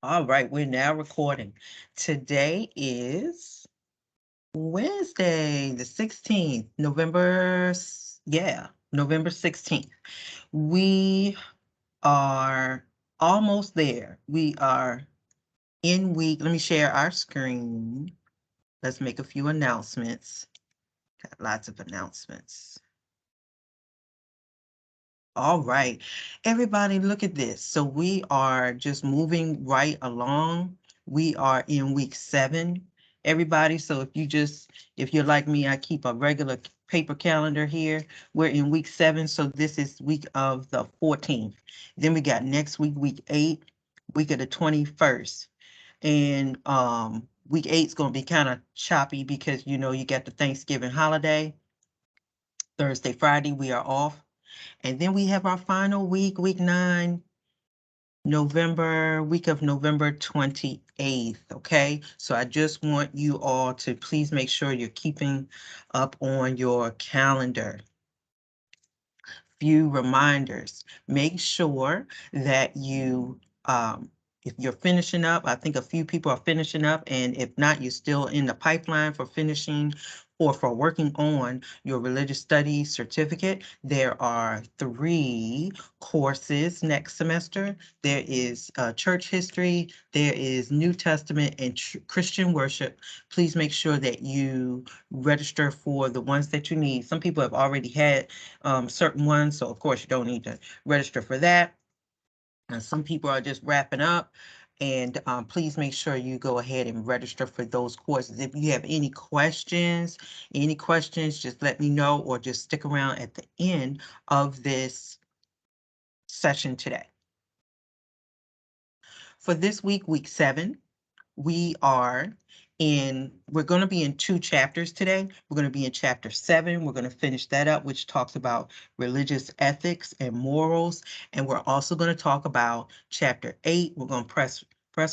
All right, we're now recording. Today is Wednesday, the 16th, November 16th. We are almost there. We are in week, let me share our screen. Let's make a few announcements. Got lots of announcements. All right, everybody, look at this. So we are just moving right along. We are in week 7, everybody. So if you're like me, I keep a regular paper calendar here. We're in week 7, so this is week of the 14th. Then we got next week, week 8, week of the 21st. And week 8 is going to be kind of choppy because, you got the Thanksgiving holiday. Thursday, Friday, we are off. And then we have our final week, week 9, week of November 28th, okay? So I just want you all to please make sure you're keeping up on your calendar. Few reminders. Make sure that if you're finishing up, I think a few people are finishing up, and if not, you're still in the pipeline for finishing or for working on your religious studies certificate. There are 3 courses next semester. There is church history, there is New Testament, and Christian worship. Please make sure that you register for the ones that you need. Some people have already had certain ones, so of course you don't need to register for that. And some people are just wrapping up, and please make sure you go ahead and register for those courses. If you have any questions, just let me know, or just stick around at the end of this session today. For this week, week 7, we're going to be in 2 chapters today. We're going to be in chapter 7. We're going to finish that up, which talks about religious ethics and morals. And we're also going to talk about chapter 8. We're going to press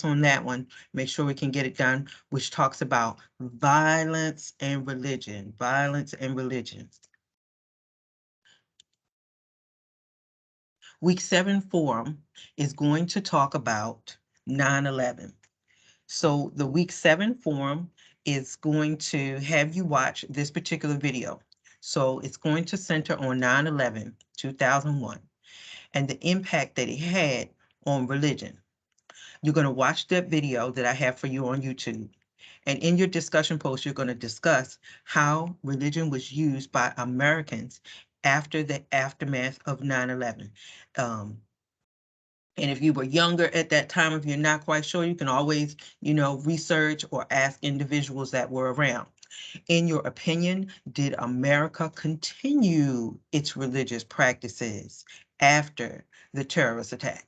on that one, make sure we can get it done, which talks about violence and religion. Week 7 forum is going to talk about 9/11. So the week 7 forum is going to have you watch this particular video. So it's going to center on 9/11, 2001, and the impact that it had on religion. You're going to watch that video that I have for you on YouTube. And in your discussion post, you're going to discuss how religion was used by Americans after the aftermath of 9/11. And if you were younger at that time, if you're not quite sure, you can always, research or ask individuals that were around. In your opinion, did America continue its religious practices after the terrorist attacks?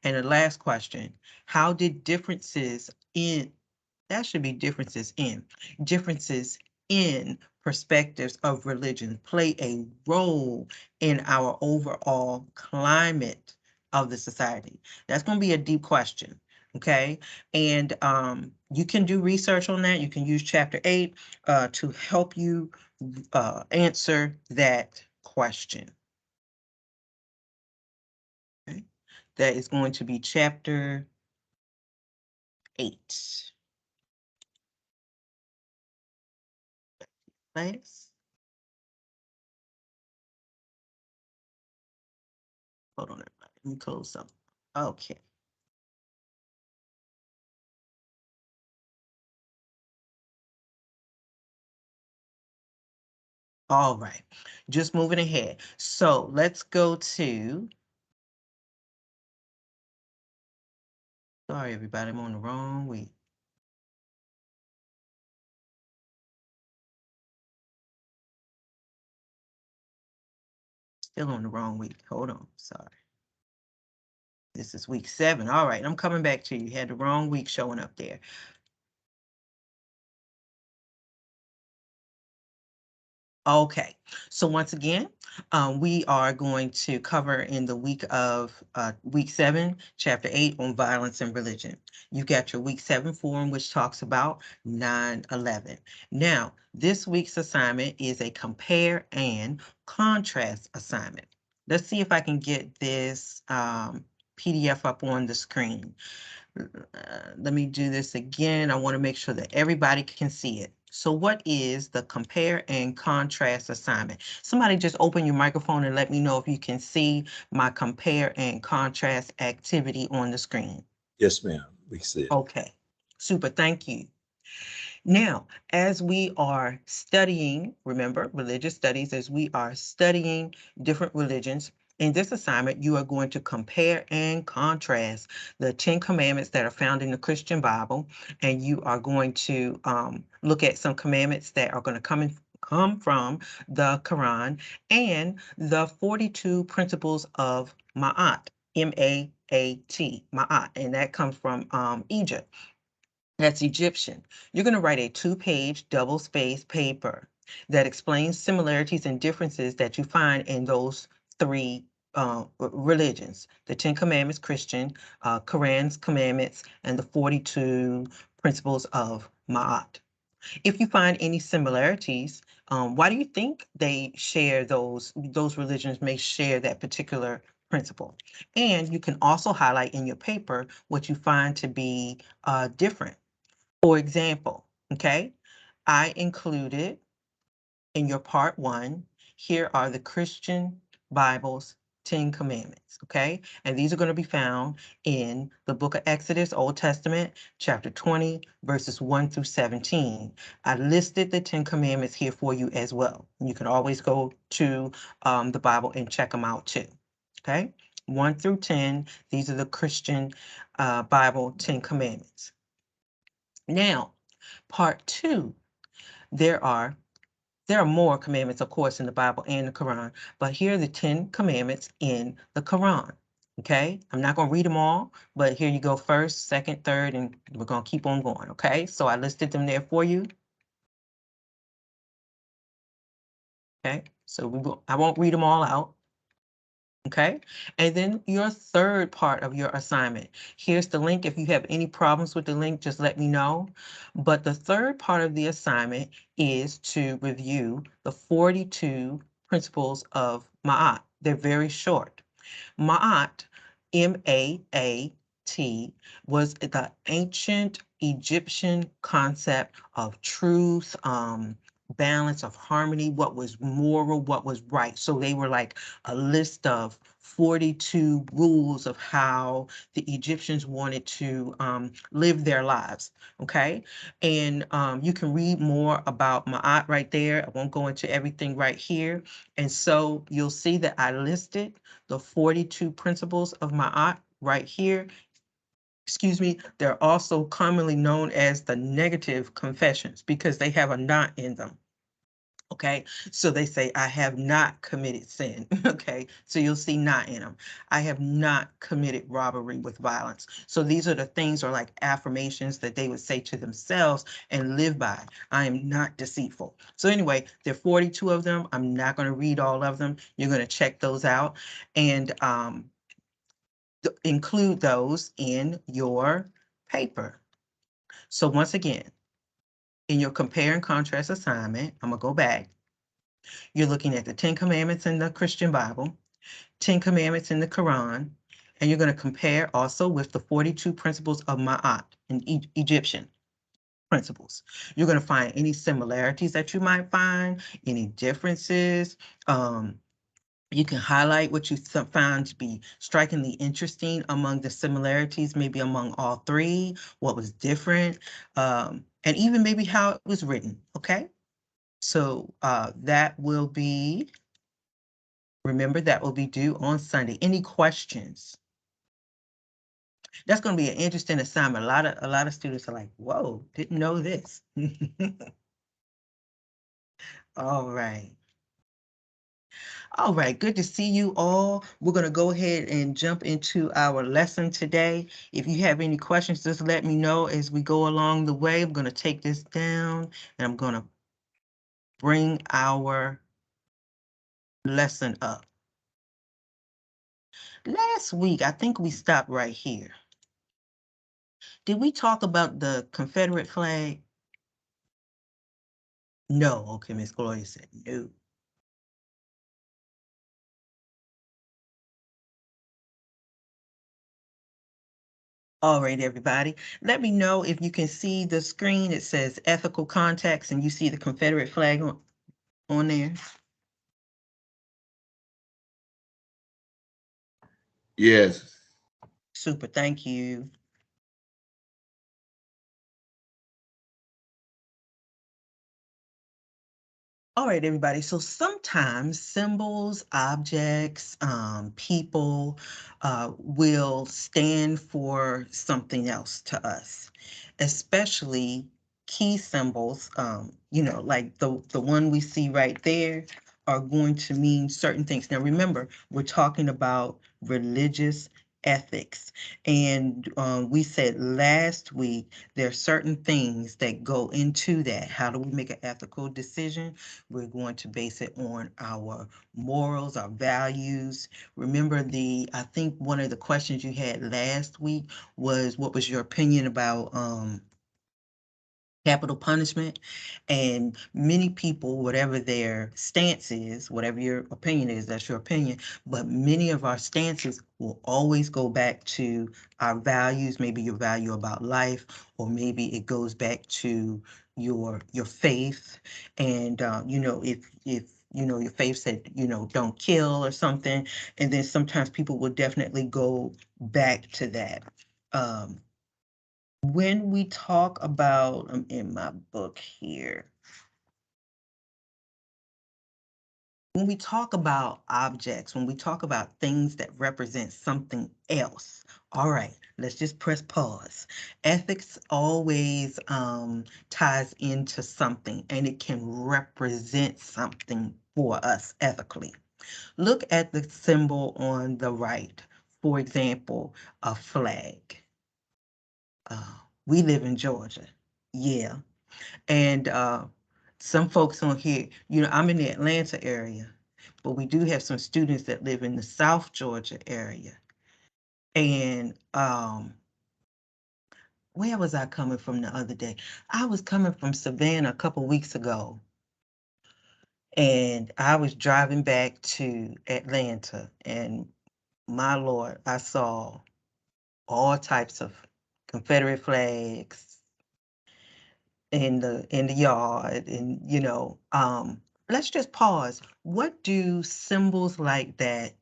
And the last question, how did differences in perspectives of religion play a role in our overall climate of the society? That's going to be a deep question. Okay. And you can do research on that. You can use chapter 8 to help you answer that question. Okay. That is going to be chapter 8. Nice. Hold on, everybody. Let me close up. Okay. All right, just moving ahead. So let's go to, sorry, everybody, I'm on the wrong week. Still on the wrong week. Hold on, sorry. This is week 7. All right, I'm coming back to you. You had the wrong week showing up there. Okay, so once again, we are going to cover in the week of week 7, chapter 8 on violence and religion. You've got your week 7 forum, which talks about 9/11. Now, this week's assignment is a compare and contrast assignment. Let's see if I can get this PDF up on the screen. Let me do this again. I want to make sure that everybody can see it. So what is the compare and contrast assignment? Somebody just open your microphone and let me know if you can see my compare and contrast activity on the screen. Yes, ma'am. We see it. Okay, super, thank you. Now, as we are studying, remember, religious studies, as we are studying different religions, in this assignment, you are going to compare and contrast the 10 commandments that are found in the Christian Bible, and you are going to look at some commandments that are going to come from the Quran and the 42 principles of Ma'at, M-A-A-T, Ma'at, and that comes from Egypt. That's Egyptian. You're going to write a 2-page double-spaced paper that explains similarities and differences that you find in those three religions: the 10 Commandments, Christian, Quran's commandments, and the 42 principles of Ma'at. If you find any similarities, why do you think they share those religions may share that particular principle? And you can also highlight in your paper what you find to be different. For example, okay, I included in your part 1, here are the Christian Bible's 10 commandments, okay? And these are going to be found in the book of Exodus, Old Testament, chapter 20, verses 1 through 17. I listed the 10 commandments here for you as well. You can always go to the Bible and check them out too, okay? 1 through 10, these are the Christian Bible 10 commandments. Now, part 2, there are more commandments, of course, in the Bible and the Quran, but here are the 10 commandments in the Quran. Okay, I'm not going to read them all, but here you go, first, second, third, and we're going to keep on going. Okay, so I listed them there for you. Okay, so I won't read them all out. Okay, and then your third part of your assignment. Here's the link. If you have any problems with the link, just let me know. But the third part of the assignment is to review the 42 principles of Ma'at. They're very short. Ma'at, M-A-A-T, was the ancient Egyptian concept of truth, balance, of harmony, what was moral, what was right. So they were like a list of 42 rules of how the Egyptians wanted to live their lives, okay? And you can read more about Ma'at right there. I won't go into everything right here. And so you'll see that I listed the 42 principles of Ma'at right here. Excuse me, they're also commonly known as the negative confessions because they have a not in them. Okay, so they say, I have not committed sin. Okay, so you'll see not in them. I have not committed robbery with violence. So these are the things, or like affirmations that they would say to themselves and live by. I am not deceitful. So anyway, there are 42 of them. I'm not going to read all of them. You're going to check those out and include those in your paper. So once again, in your compare and contrast assignment, I'm going to go back. You're looking at the 10 commandments in the Christian Bible, 10 commandments in the Quran, and you're going to compare also with the 42 principles of Ma'at in Egyptian principles. You're going to find any similarities that you might find, any differences. You can highlight what you found to be strikingly interesting among the similarities, maybe among all three, what was different, and even maybe how it was written, okay? So that will be, remember, that will be due on Sunday. Any questions? That's going to be an interesting assignment. A lot of students are like, whoa, didn't know this. All right. All right, good to see you all. We're going to go ahead and jump into our lesson today. If you have any questions, just let me know as we go along the way. I'm going to take this down and I'm going to bring our lesson up. Last week, I think we stopped right here. Did we talk about the Confederate flag? No. Okay, Miss Gloria said no. All right, everybody. Let me know if you can see the screen. It says ethical contacts and you see the Confederate flag on there. Yes. Super, thank you. All right, everybody. So sometimes symbols, objects, people will stand for something else to us, especially key symbols, like the one we see right there are going to mean certain things. Now, remember, we're talking about religious ethics. And we said last week, there are certain things that go into that. How do we make an ethical decision? We're going to base it on our morals, our values. Remember I think one of the questions you had last week was, what was your opinion about capital punishment? And many people, whatever their stance is, whatever your opinion is, that's your opinion, but many of our stances will always go back to our values, maybe your value about life, or maybe it goes back to your faith. And if your faith said, don't kill or something, and then sometimes people will definitely go back to that. When we talk about, I'm in my book here. When we talk about objects, when we talk about things that represent something else, all right, let's just press pause. Ethics always ties into something, and it can represent something for us ethically. Look at the symbol on the right. For example, a flag. We live in Georgia. Yeah. And some folks on here, I'm in the Atlanta area, but we do have some students that live in the South Georgia area. And where was I coming from the other day? I was coming from Savannah a couple weeks ago. And I was driving back to Atlanta, and my Lord, I saw all types of Confederate flags in the yard, and let's just pause. What do symbols like that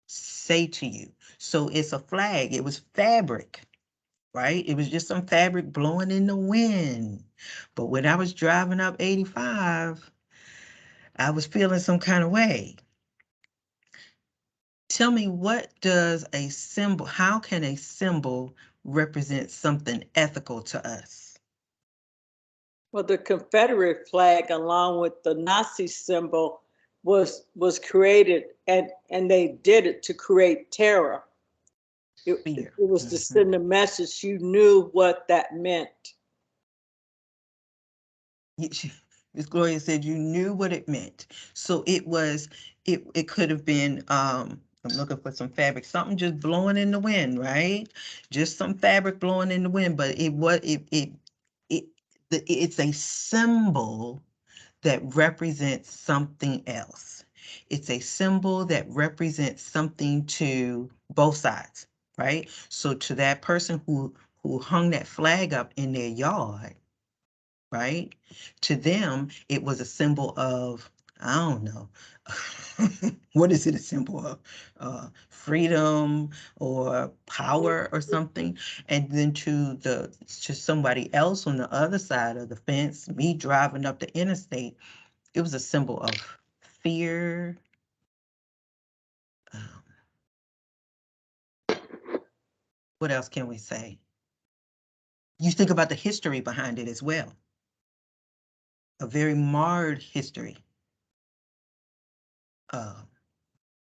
say to you? So it's a flag. It was fabric, right? It was just some fabric blowing in the wind. But when I was driving up 85, I was feeling some kind of way. Tell me, what does a symbol, how can a symbol represent something ethical to us? Well, the Confederate flag, along with the Nazi symbol, was created, and they did it to create terror. It was to send a message. You knew what that meant. Miss Gloria said you knew what it meant. So it could have been, I'm looking for some fabric, something just blowing in the wind, right? Just some fabric blowing in the wind, but it's a symbol that represents something else. It's a symbol that represents something to both sides, right? So to that person who hung that flag up in their yard, right? To them, it was a symbol of, I don't know, what is it a symbol of? Freedom or power or something. And then to somebody else on the other side of the fence, me driving up the interstate, it was a symbol of fear. What else can we say? You think about the history behind it as well. A very marred history.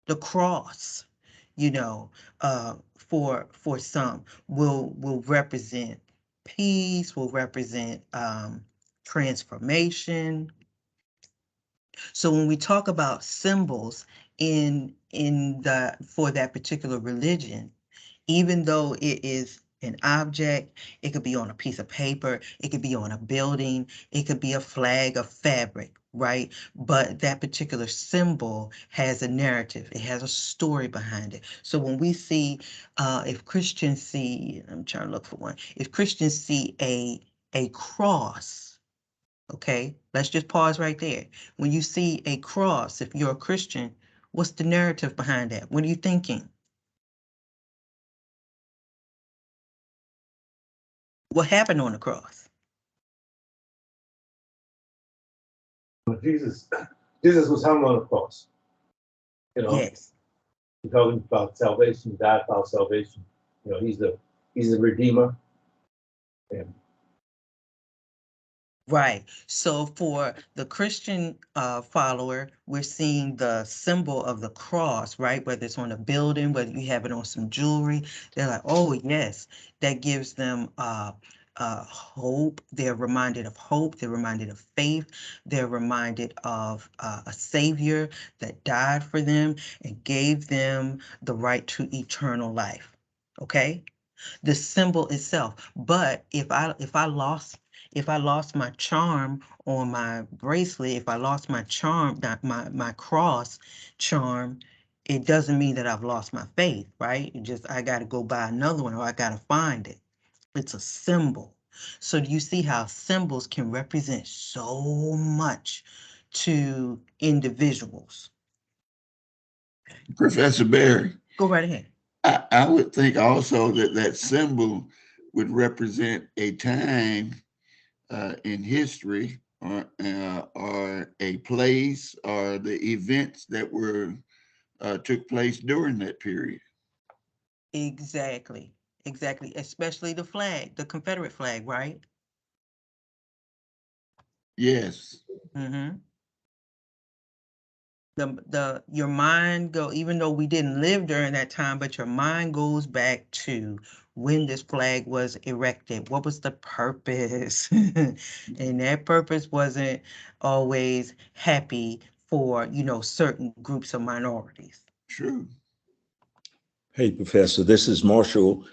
The cross, for some will represent peace, will represent transformation. So when we talk about symbols for that particular religion, even though it is an object, it could be on a piece of paper, it could be on a building, it could be a flag of fabric. right? But that particular symbol has a narrative. It has a story behind it. So when we see, if Christians see, I'm trying to look for one, if Christians see a cross, okay, let's just pause right there. When you see a cross, if you're a Christian, what's the narrative behind that? What are you thinking? What happened on the cross? But Jesus was hung on a cross. You know, Yes. we're talking about salvation, died for our salvation. You know, he's the Redeemer. And Right. So for the Christian follower, we're seeing the symbol of the cross, right? Whether it's on a building, whether you have it on some jewelry, they're like, oh yes, that gives them hope. They're reminded of hope. They're reminded of faith. They're reminded of a Savior that died for them and gave them the right to eternal life. Okay? The symbol itself. But if I lost my charm on my bracelet, if I lost my charm, not my cross charm, it doesn't mean that I've lost my faith, right? It just I got to go buy another one or I got to find it. It's a symbol. So do you see how symbols can represent so much to individuals? Professor Barry, Go right ahead. I would think also that that symbol would represent a time in history or a place or the events that were took place during that period. Exactly. Exactly. Especially the flag, the Confederate flag, right? Yes. Mm-hmm. Your mind go, even though we didn't live during that time, but your mind goes back to when this flag was erected. What was the purpose? And that purpose wasn't always happy for, certain groups of minorities. True. hey, Professor, this is Marshall.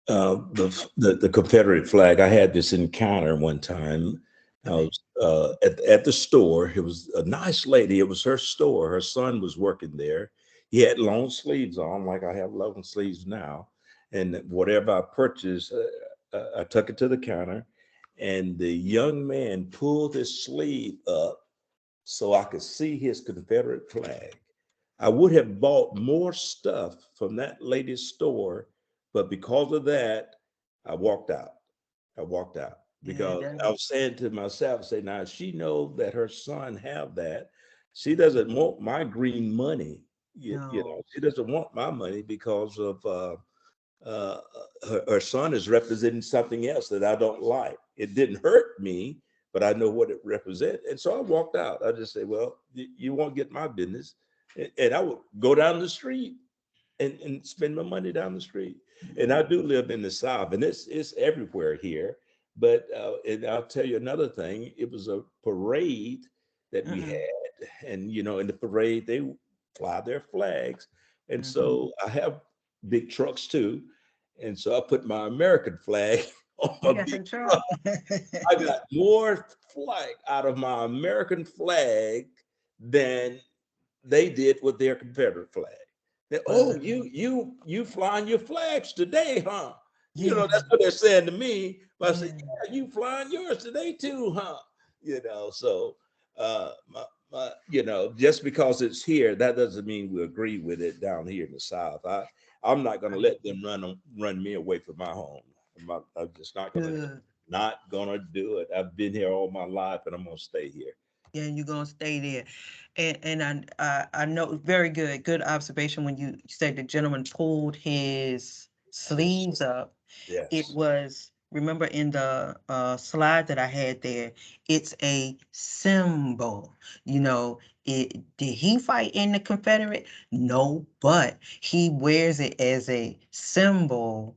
The Confederate flag. I had this encounter one time. I was at the store. It was a nice lady. It was her store. Her son was working there. He had long sleeves on, like I have long sleeves now. And whatever I purchased, I took it to the counter, and the young man pulled his sleeve up so I could see his Confederate flag. I would have bought more stuff from that lady's store, but because of that, I walked out. I walked out Yeah, because I was saying to myself, say, now she knows that her son have that. She doesn't want my green money. You know, no, she doesn't want my money because of uh, her son is representing something else that I don't like. It didn't hurt me, but I know what it represents. And so I walked out. I just say, well, you won't get my business. And I would go down the street and spend my money down the street. And I do live in the South, and it's everywhere here. But and I'll tell you another thing. It was a parade that we had, and in the parade they fly their flags, and so I have big trucks too, and so I put my American flag on you my got big some truck. trouble. I got more flag out of my American flag than they did with their Confederate flag. Oh, Wow. you flying your flags today, huh? Yeah, That's what they're saying to me. But I said, yeah. yeah, you flying yours today too, huh? So just because it's here, that doesn't mean we agree with it down here in the South. I'm not gonna let them run me away from my home. I'm just Good. not gonna do it. I've been here all my life and I'm gonna stay here. Yeah, you're gonna stay there. And I know, very good observation when you said the gentleman pulled his sleeves up. It Yes. was, remember in the slide that I had there, it's a symbol. Did he fight in the Confederate? No, but he wears it as a symbol,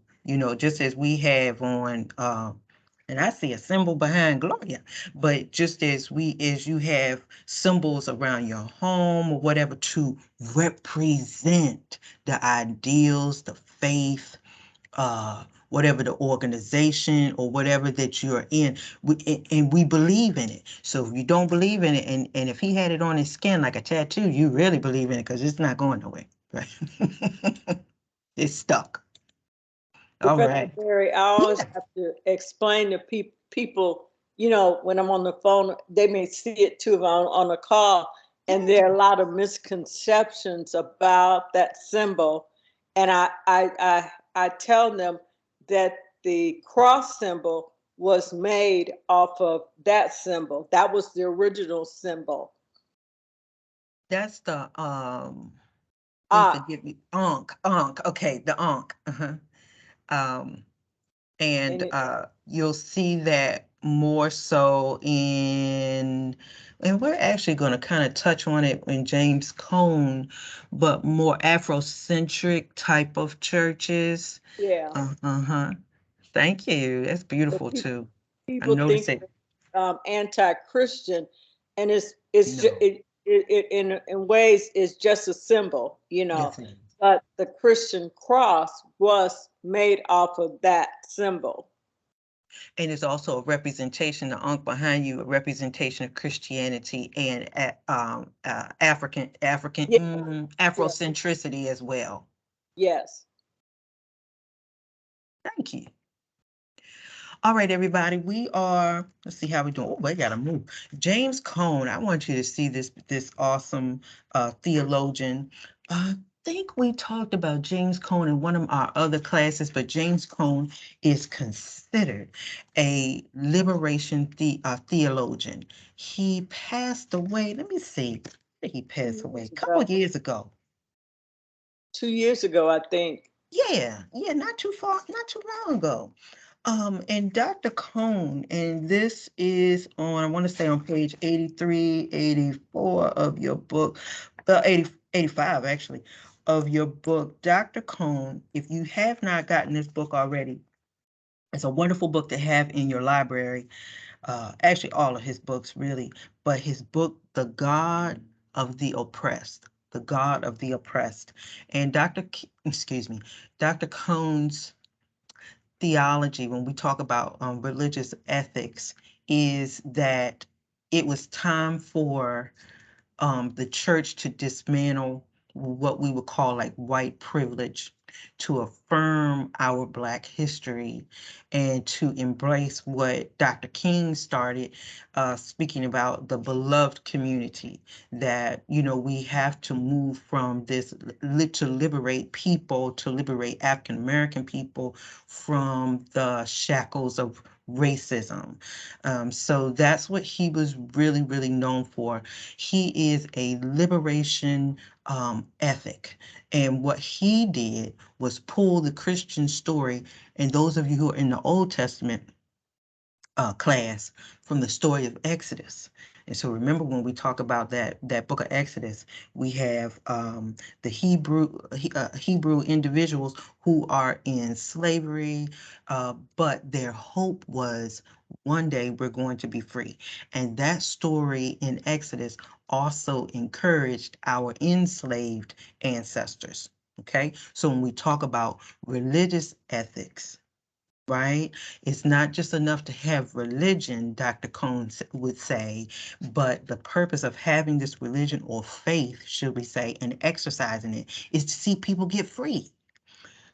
just as we have on and I see a symbol behind Gloria, but just as you have symbols around your home or whatever to represent the ideals, the faith, whatever the organization or whatever that you're in, and we believe in it. So if you don't believe in it, and if he had it on his skin like a tattoo, you really believe in it because it's not going nowhere. Right? It's stuck. All Professor right. Barry, I always have to explain to people, when I'm on the phone, they may see it too on a call, and there are a lot of misconceptions about that symbol. And I tell them that the cross symbol was made off of that symbol. That was the original symbol. That's the please Ah, forgive me. Ankh. Okay, the Ankh. Um, and and you'll see that more so and we're actually going to kind of touch on it in James Cone, but more Afrocentric type of churches. yeah, Uh-huh. Thank you. That's but beautiful too. I people noticed think it. anti-Christian, and No. in ways it's just a symbol, Yes, it is. but the Christian cross was made off of that symbol. And it's also a representation, the Ankh behind you, a representation of Christianity and Yeah, yeah, Afrocentricity as well. yes. Thank you. All right, everybody, let's see how we're doing. Oh, I gotta move. James Cone, I want you to see this awesome theologian. I think we talked about James Cone in one of our other classes, but James Cone is considered a liberation theologian. He passed away, let me see, when did he 2 pass away? years A couple ago. of years ago. 2 years ago, I think. Yeah, not too long ago. And Dr. Cone, and this is on, I want to say on page 83, 84 of your book, 85 actually, of your book. Dr. Cone, if you have not gotten this book already, it's a wonderful book to have in your library. Actually, all of his books really, but his book, The God of the Oppressed, The God of the Oppressed. And Dr. Cone's theology, when we talk about religious ethics, is that it was time for the church to dismantle what we would call like white privilege, to affirm our Black history, and to embrace what Dr. King started, speaking about the beloved community, that, we have to move from this to liberate people, to liberate African American people from the shackles of racism. So that's what he was really, really known for. He is a liberation ethic. And what he did was pull the Christian story, and those of you who are in the Old Testament class, from the story of Exodus. And so remember, when we talk about that book of Exodus, we have the Hebrew individuals who are in slavery, but their hope was one day we're going to be free. And that story in Exodus also encouraged our enslaved ancestors. Okay, so when we talk about religious ethics, right? It's not just enough to have religion, Dr. Cone would say, but the purpose of having this religion, or faith, should we say, and exercising it, is to see people get free.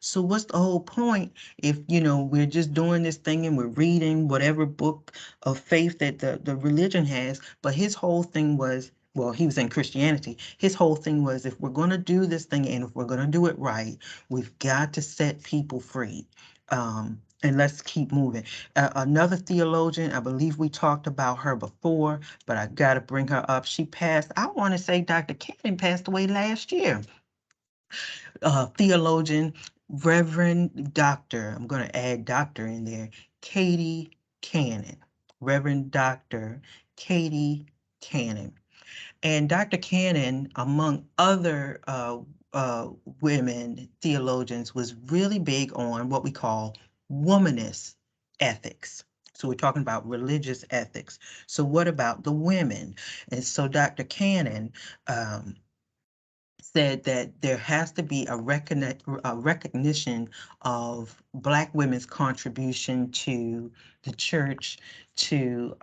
So what's the whole point if, we're just doing this thing and we're reading whatever book of faith that the religion has, but his whole thing was, well, he was in Christianity. His whole thing was, if we're going to do this thing and if we're going to do it right, we've got to set people free. And let's keep moving. Another theologian, I believe we talked about her before, but I got to bring her up. She passed, I want to say Dr. Cannon passed away last year. Theologian, Reverend Doctor, I'm going to add doctor in there, Katie Cannon. Reverend Doctor Katie Cannon. And Dr. Cannon, among other women theologians, was really big on what we call womanist ethics. So we're talking about religious ethics. So what about the women? And so Dr. Cannon said that there has to be a recognition of Black women's contribution to the church, to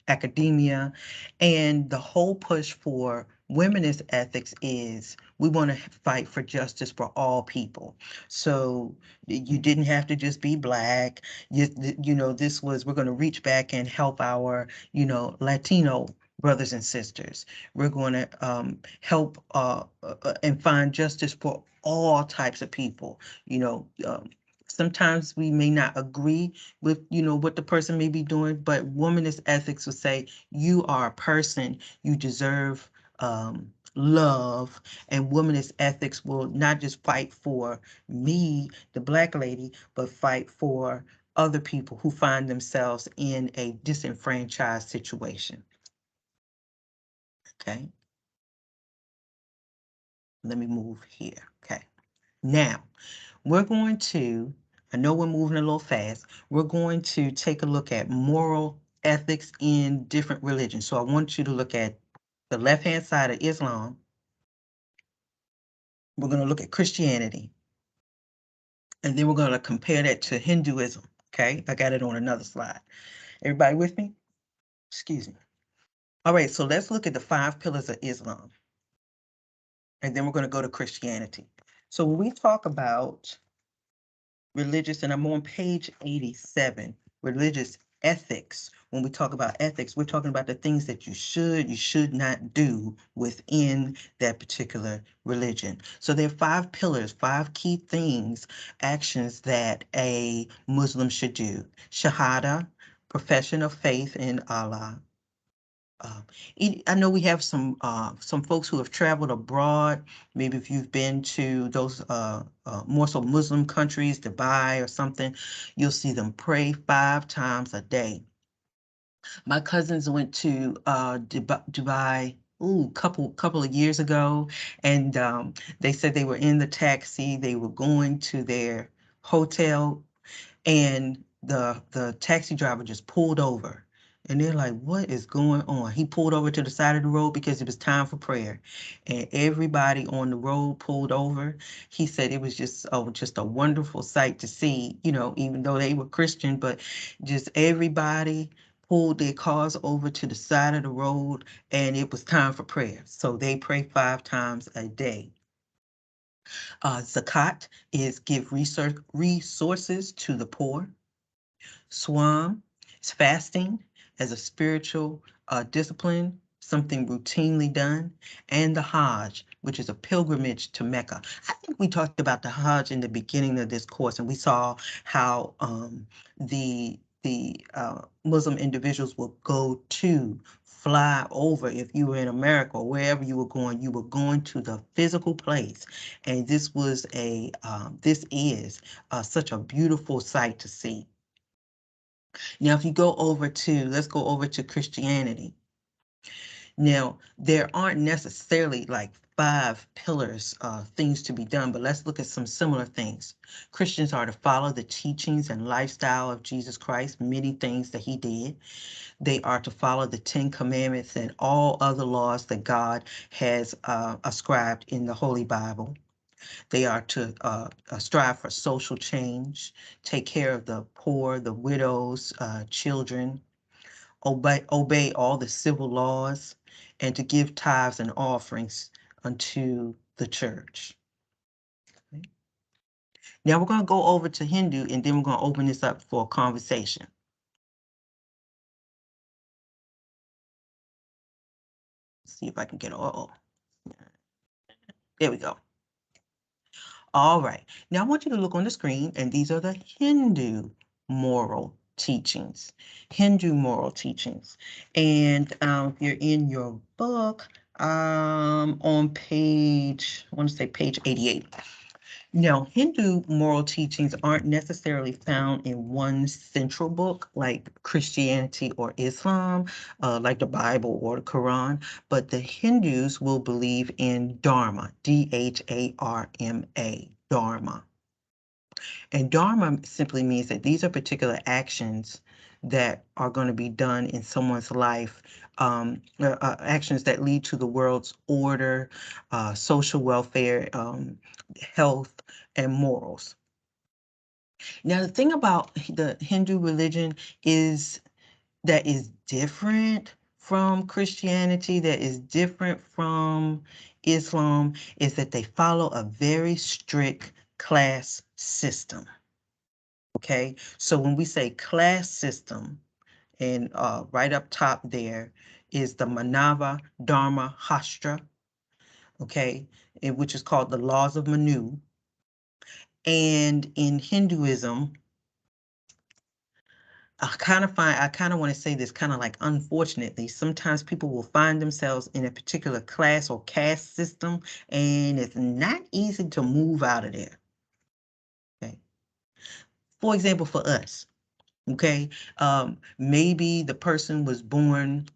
academia, and the whole push for womenist ethics is we want to fight for justice for all people. So you didn't have to just be Black. You know, this was, we're going to reach back and help our, you know, Latino brothers and sisters. We're going to help and find justice for all types of people. You know, sometimes we may not agree with, you know, what the person may be doing, but womanist ethics will say, you are a person, you deserve love, and womanist ethics will not just fight for me, the Black lady, but fight for other people who find themselves in a disenfranchised situation. Okay. Let me move here. Okay. Now, we're going to, I know we're moving a little fast, we're going to take a look at moral ethics in different religions. So I want you to look at the left-hand side of Islam. We're going to look at Christianity. And then we're going to compare that to Hinduism. Okay. I got it on another slide. Everybody with me? Excuse me. All right. So let's look at the 5 pillars of Islam. And then we're going to go to Christianity. So when we talk about religious, and I'm on page 87, religious ethics. When we talk about ethics, we're talking about the things that you should not do within that particular religion. So there are 5 pillars, 5 key things, actions that a Muslim should do. Shahada, profession of faith in Allah. I know we have some folks who have traveled abroad. Maybe if you've been to those more so Muslim countries, Dubai or something, you'll see them pray 5 times a day. My cousins went to Dubai, couple of years ago, and they said they were in the taxi. They were going to their hotel, and the taxi driver just pulled over. And they're like, what is going on? He pulled over to the side of the road because it was time for prayer. And everybody on the road pulled over. He said it was just a wonderful sight to see, you know, even though they were Christian, but just everybody pulled their cars over to the side of the road, and it was time for prayer. So they pray 5 times a day. Zakat is give resources to the poor. Swam is fasting as a spiritual discipline, something routinely done, and the Hajj, which is a pilgrimage to Mecca. I think we talked about the Hajj in the beginning of this course, and we saw how the Muslim individuals will go to fly over. If you were in America or wherever you were going to the physical place, and this was this is such a beautiful sight to see. Now, if you go over to, let's go over to Christianity. Now, there aren't necessarily like 5 pillars, things to be done, but let's look at some similar things. Christians are to follow the teachings and lifestyle of Jesus Christ, many things that he did. They are to follow the 10 commandments and all other laws that God has ascribed in the Holy Bible. They are to strive for social change, take care of the poor, the widows, children, obey all the civil laws, and to give tithes and offerings unto the church. Okay. Now we're going to go over to Hindu, and then we're going to open this up for a conversation. Let's see if I can get there we go. All right. Now I want you to look on the screen, and these are the Hindu moral teachings. Hindu moral teachings. And if you're in your book, on page, I want to say page 88. Now, Hindu moral teachings aren't necessarily found in one central book like Christianity or Islam, like the Bible or the Quran, but the Hindus will believe in Dharma, D-H-A-R-M-A, Dharma. And dharma simply means that these are particular actions that are going to be done in someone's life, actions that lead to the world's order, social welfare, health, and morals. Now, the thing about the Hindu religion is that is different from Christianity, that is different from Islam, is that they follow a very strict class system. Okay, so when we say class system, and right up top there is the Manava Dharma Shastra, okay, which is called the Laws of Manu. And in Hinduism, I kind of want to say this kind of like, unfortunately, sometimes people will find themselves in a particular class or caste system, and it's not easy to move out of there. Okay. For example, for us, okay, maybe the person was born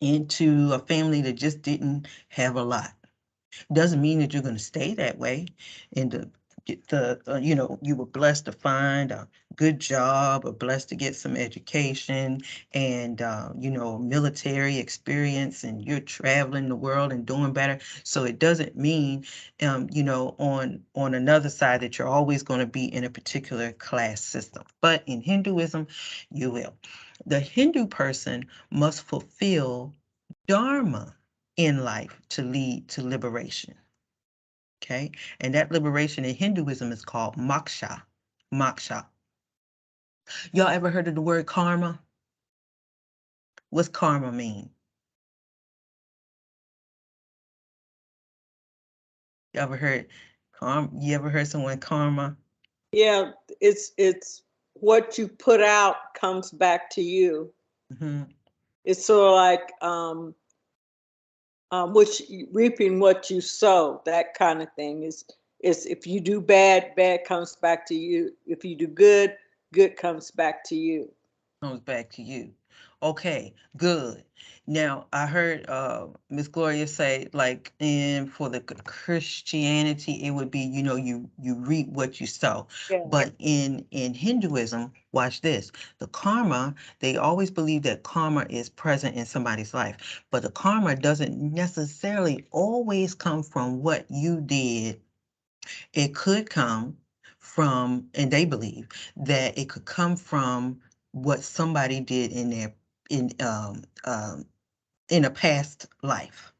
into a family that just didn't have a lot. Doesn't mean that you're going to stay that way. And you know, you were blessed to find a good job, or blessed to get some education, and you know, military experience, and you're traveling the world and doing better. So it doesn't mean, you know, on another side, that you're always going to be in a particular class system. But in Hinduism, you will. The Hindu person must fulfill dharma in life to lead to liberation. Okay, and that liberation in Hinduism is called moksha. Moksha. Y'all ever heard of the word karma? What's karma mean? You ever heard You ever heard someone karma? Yeah, it's what you put out comes back to you. Mm-hmm. It's sort of like reaping what you sow, that kind of thing. Is if you do bad, bad comes back to you. If you do good, good comes back to you. Comes back to you. Okay, good. Now I heard Miss Gloria say, like, in for the Christianity, it would be, you know, you reap what you sow. Yeah. But in Hinduism, watch this. The karma, they always believe that karma is present in somebody's life, but the karma doesn't necessarily always come from what you did. It could come from, and they believe that it could come from what somebody did in their in a past life.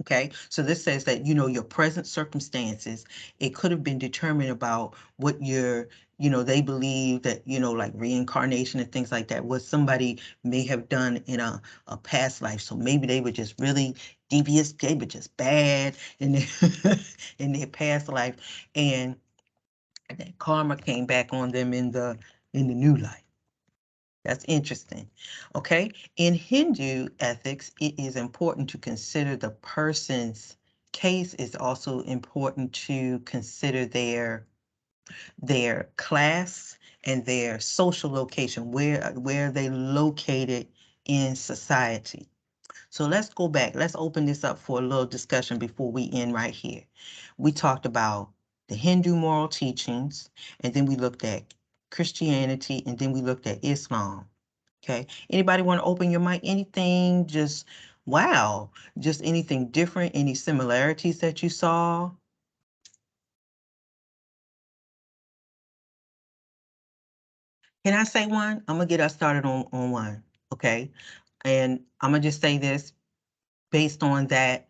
Okay, so this says that, you know, your present circumstances, it could have been determined about what your, you know, they believe that, you know, like reincarnation and things like that, what somebody may have done in a past life. So maybe they were just really devious, they were just bad in their, in their past life, and that karma came back on them in the new life. That's interesting. Okay. In Hindu ethics, it is important to consider the person's case. It's also important to consider their class and their social location, where they located in society. So let's go back. Let's open this up for a little discussion before we end right here. We talked about the Hindu moral teachings, and then we looked at Christianity, and then we looked at Islam. Okay. Anybody want to open your mic? Anything just, wow, just anything different? Any similarities that you saw? Can I say one? I'm gonna get us started on one. Okay. And I'm gonna just say this based on that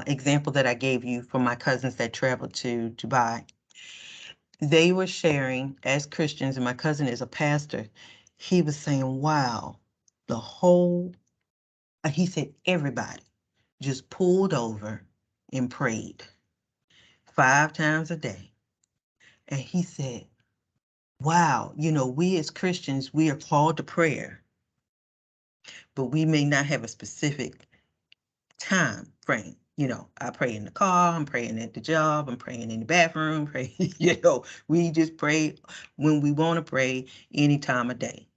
example that I gave you from my cousins that traveled to Dubai. They were sharing as Christians, and my cousin is a pastor. He was saying, wow, the whole, he said, everybody just pulled over and prayed 5 times a day. And he said, wow, you know, we as Christians, we are called to prayer, but we may not have a specific time frame. You know, I pray in the car, I'm praying at the job, I'm praying in the bathroom, pray, you know, we just pray when we want to pray any time of day.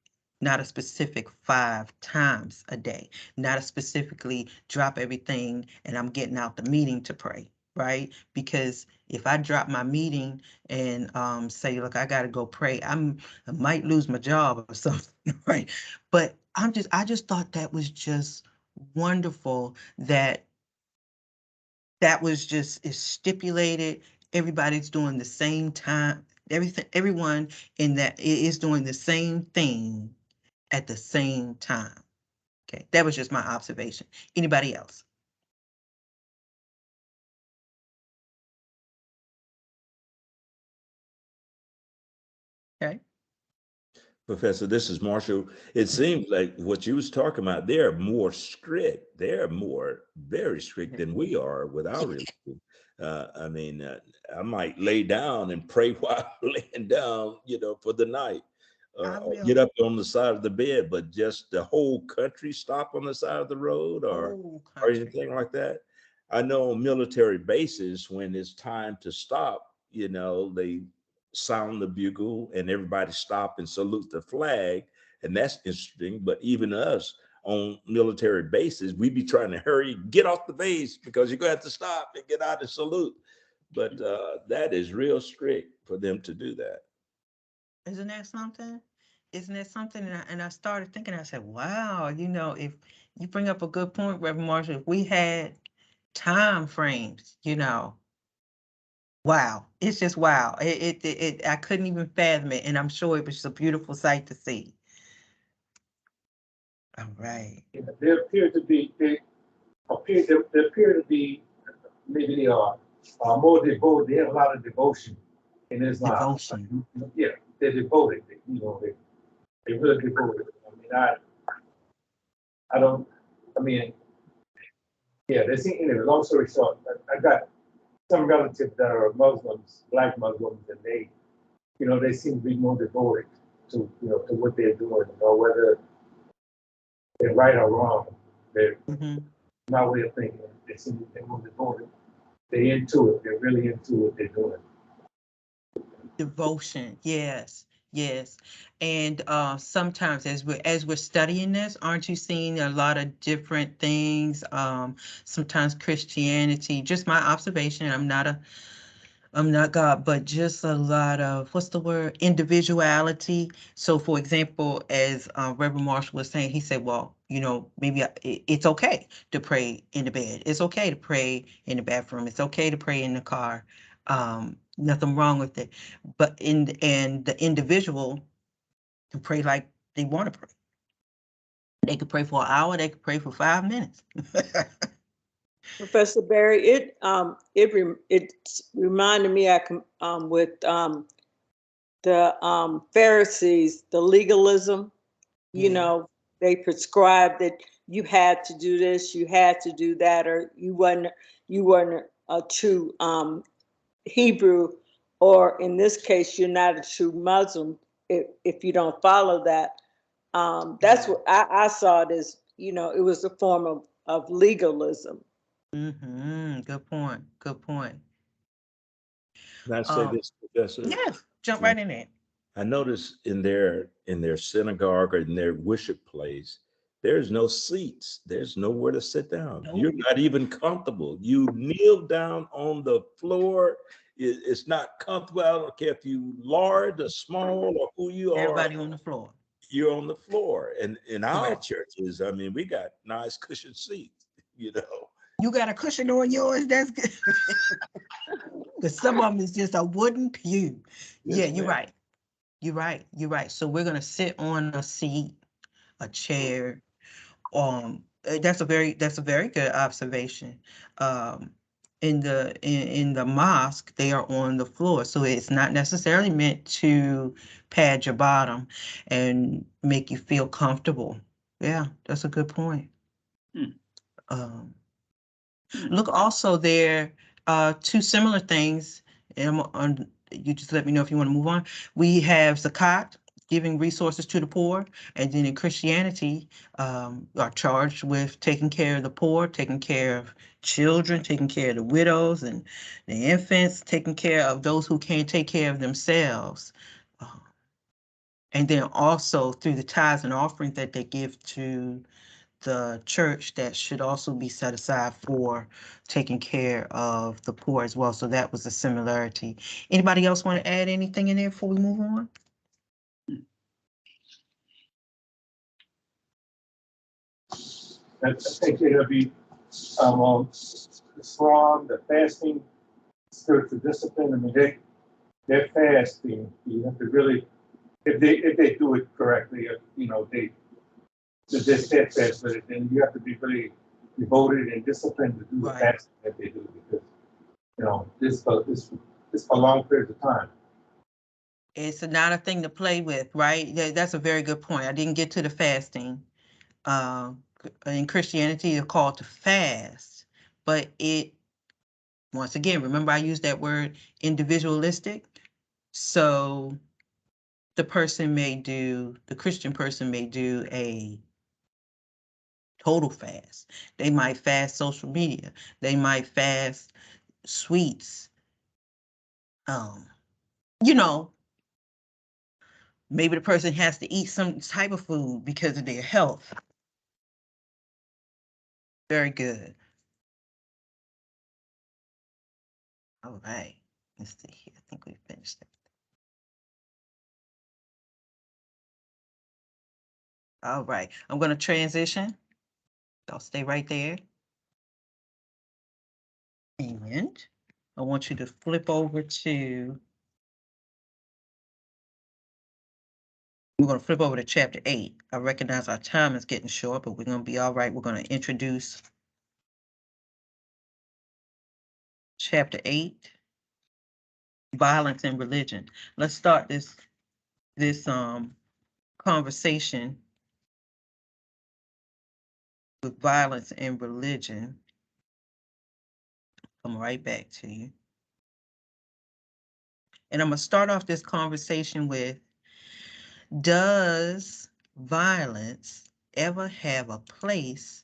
Not a specific 5 times a day, not a specifically drop everything and I'm getting out the meeting to pray. right? Because if I drop my meeting and say, look, I gotta go pray, I might lose my job or something, right? But I just thought that was just wonderful that was just is stipulated. Everybody's doing the same time. Everyone in that is doing the same thing at the same time. Okay, that was just my observation. Anybody else? Okay. Professor, this is Marshall. It seems like what you was talking about, they're more strict. They're more very strict than we are with our religion. I mean, I might lay down and pray while laying down, for the night. I Or will. get up on the side of the bed, but just the whole country stop on the side of the road or Whole country. anything like that. I know on military bases, when it's time to stop, they sound the bugle and everybody stop and salute the flag. And that's interesting. But even us on military bases, we be trying to hurry, get off the base because you're going to have to stop and get out and salute. But that is real strict for them to do that. Isn't that something? Isn't that something? And I started thinking, I said, wow, if you bring up a good point, Reverend Marshall, if we had time frames, wow, it's just wow. I couldn't even fathom it. And I'm sure it was a beautiful sight to see. All right. There appear to be, maybe they are more devoted. They have a lot of devotion in Islam. Devotion. Yeah, they're devoted. They really devoted. They seem, anyway, long story short, I got some relatives that are Muslims, black Muslims, and they seem to be more devoted to what they're doing, whether they're right or wrong. They're my way of thinking. They seem to be more devoted. They're into it. They're really into what they're doing. Devotion, yes, yes. And sometimes as we're studying this, aren't you seeing a lot of different things? Sometimes Christianity, just my observation, I'm not God, but just a lot of, what's the word? Individuality. So for example, as Reverend Marshall was saying, he said, well, maybe it's okay to pray in the bed. It's okay to pray in the bathroom. It's okay to pray in the car. Nothing wrong with it. But and the individual can pray like they want to pray. They could pray for an hour. They could pray for 5 minutes. Professor Barry, it reminded me with the Pharisees, the legalism. Yeah. They prescribed that you had to do this, you had to do that, or you weren't a true Hebrew, or in this case, you're not a true Muslim if you don't follow that. That's what I saw it as. It was a form of legalism. Good point. Good point. Can I say this, Professor? Yes, jump right in there. I notice in their synagogue or in their worship place, there's no seats. There's nowhere to sit down. Nope. You're not even comfortable. You kneel down on the floor. It's not comfortable. I don't care if you large or small or who you are. Everybody on the floor. You're on the floor. And in our Correct. churches, we got nice cushioned seats, You got a cushion on yours? That's good. Because some of them is just a wooden pew. Yes, Yeah, you're ma'am. right. You're right. You're right. So we're gonna sit on a seat, a chair. That's a very good observation. In the mosque, they are on the floor, so it's not necessarily meant to pad your bottom and make you feel comfortable. Yeah, that's a good point. Look, also there two similar things, and you just let me know if you want to move on. We have zakat, giving resources to the poor, and then in Christianity, are charged with taking care of the poor, taking care of children, taking care of the widows and the infants, taking care of those who can't take care of themselves. And then also through the tithes and offerings that they give to the church that should also be set aside for taking care of the poor as well. So that was a similarity. Anybody else want to add anything in there before we move on? I think it'll be, Islam, the fasting, spiritual discipline. I mean, they're fasting. You have to really, if they do it correctly, they're steadfast with it, then you have to be really devoted and disciplined to do the Right. fasting that they do, because, this for long periods of time. It's not a thing to play with, right? That's a very good point. I didn't get to the fasting. In Christianity, they're called to fast, but once again, remember I used that word individualistic. So the Christian person may do a total fast. They might fast social media. They might fast sweets. You know, maybe the person has to eat some type of food because of their health. Very good. All right. Let's see here. I think we finished it. All right. I'm going to transition. I'll stay right there. And I want you to flip over to, we're going to flip over to chapter 8. I recognize our time is getting short, but we're going to be all right. We're going to introduce chapter 8, violence and religion. Let's start this conversation with violence and religion. Come right back to you. And I'm going to start off this conversation with, does violence ever have a place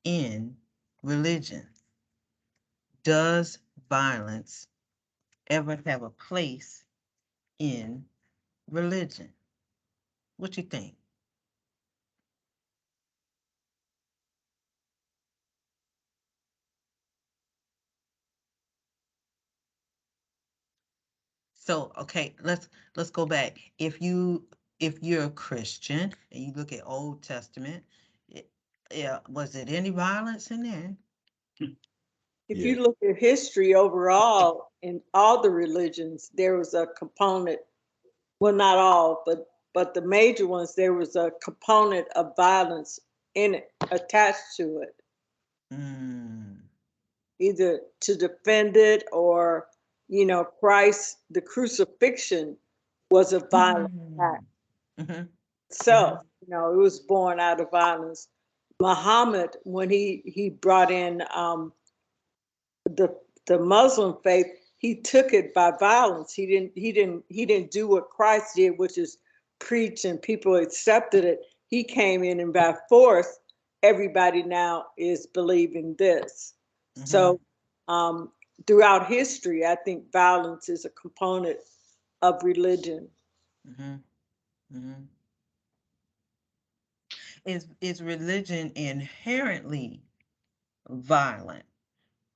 in religion? Does violence ever have a place in religion? What you think? So, okay, let's go back. If you're a Christian and you look at Old Testament, was it any violence in there? If Yeah. you look at history overall, in all the religions, there was a component, well, not all, but the major ones, there was a component of violence in it, attached to it, Mm. either to defend it or, Christ, the crucifixion was a violent act Mm-hmm. itself. It was born out of violence. Muhammad, when he brought in the Muslim faith, he took it by violence. He didn't do what Christ did, which is preach, and people accepted it. He came in, and by force, everybody now is believing this. Mm-hmm. So throughout history, I think violence is a component of religion. Mm-hmm. Mm-hmm. Is religion inherently violent?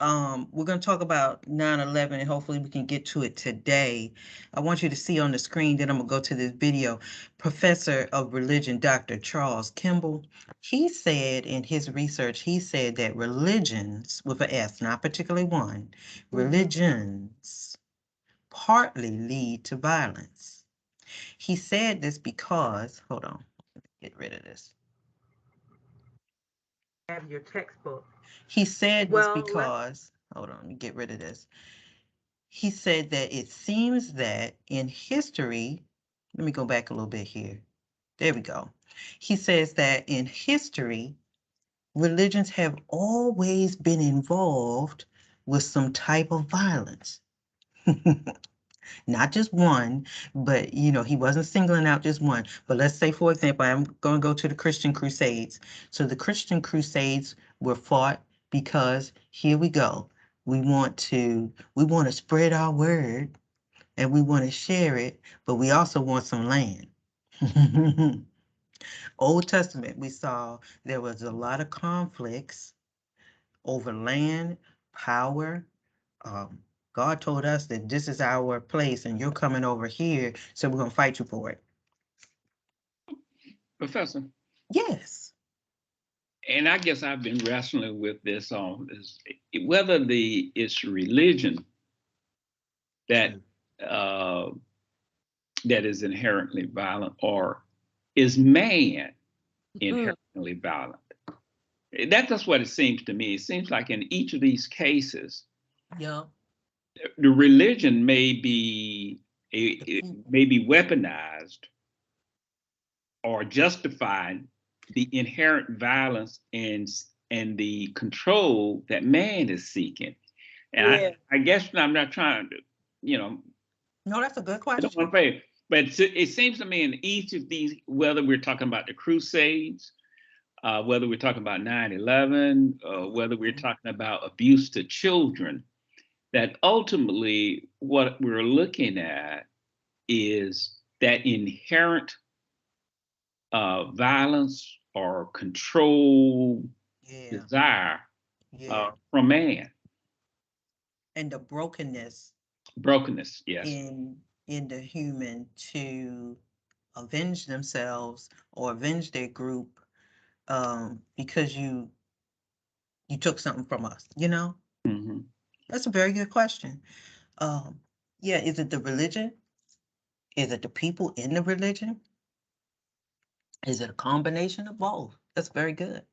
We're going to talk about 9/11 and hopefully we can get to it today. I want you to see on the screen, then I'm going to go to this video. Professor of religion, Dr. Charles Kimball, he said in his research, he said that religions, with an S, not particularly one, religions partly lead to violence. He said this because, hold on, get rid of this. Have your textbook. He said this because, hold on, let me get rid of this. He said that it seems that in history, let me go back a little bit here. There we go. He says that in history, religions have always been involved with some type of violence. Not just one, but he wasn't singling out just one. But let's say, for example, I'm going to go to the Christian Crusades. So the Christian Crusades were fought because, here we go, we want to spread our word and we want to share it, but we also want some land. Old Testament, we saw there was a lot of conflicts over land, power. Um, God told us that this is our place and you're coming over here, so we're gonna fight you for it. Professor, Yes. and I guess I've been wrestling with this on this, whether it's religion that uh, that is inherently violent, or is man inherently violent. That's just what it seems to me. It seems like in each of these cases, Yeah. the religion may be weaponized or justified the inherent violence and the control that man is seeking. And Yeah. I guess I'm not trying to, No, that's a good I don't question. want to say, but it seems to me in each of these, whether we're talking about the Crusades, whether we're talking about 9/11, whether we're talking about abuse to children, that ultimately what we're looking at is that inherent violence or control Yeah. desire Yeah. from man. And the brokenness Brokenness, yes. in the human to avenge themselves or avenge their group, because you took something from us, you know? Mm-hmm. That's a very good question. Yeah, is it the religion? Is it the people in the religion? Is it a combination of both? That's very good.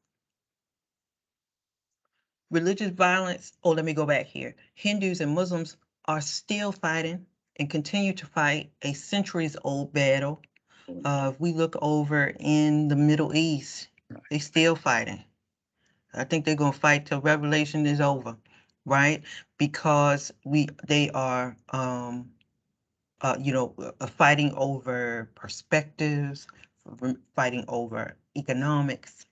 Religious violence, oh, let me go back here. Hindus and Muslims are still fighting and continue to fight a centuries-old battle. If we look over in the Middle East, they still fighting. I think they're gonna fight till Revelation is over, right? Because they are fighting over perspectives, fighting over economics,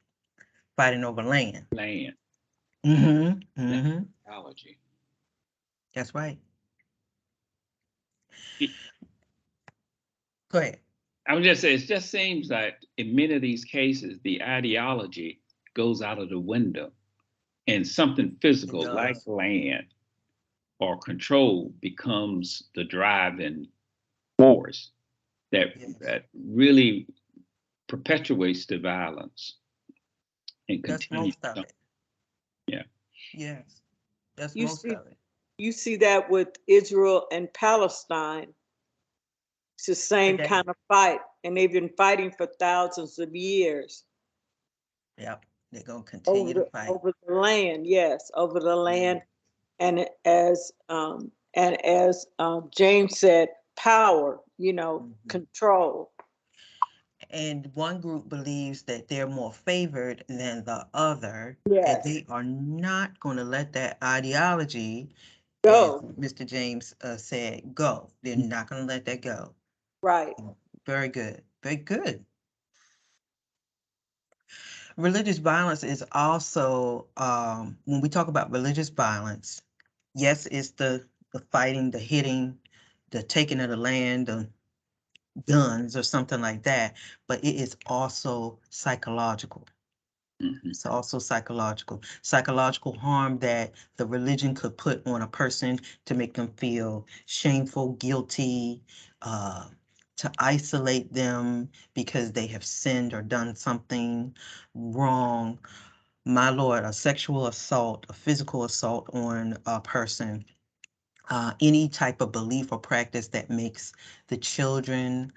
fighting over land. Land. Mm-hmm. Mm-hmm. Technology. That's right. It, Go ahead. I would just say, it just seems like in many of these cases, the ideology goes out of the window and something physical like land or control becomes the driving force that really perpetuates the violence and That's continues. most of it. Yeah. Yes. That's You most see, of it. you see that with Israel and Palestine. It's the same Today. kind of fight, and they've been fighting for thousands of years. Yep. They're gonna continue to fight. Over the land, yes, over the land. And as James said, power, control. And one group believes that they're more favored than the other, and Yes. they are not going to let that ideology, Go. as Mr. James said, go. They're not going to let that go. Right. Very good. Very good. Religious violence is also, when we talk about religious violence, yes, it's the fighting, the hitting, the taking of the land, the guns or something like that, but it is also psychological. It's also psychological harm that the religion could put on a person to make them feel shameful, guilty, to isolate them because they have sinned or done something wrong. My Lord, a sexual assault, a physical assault on a person, any type of belief or practice that makes the children,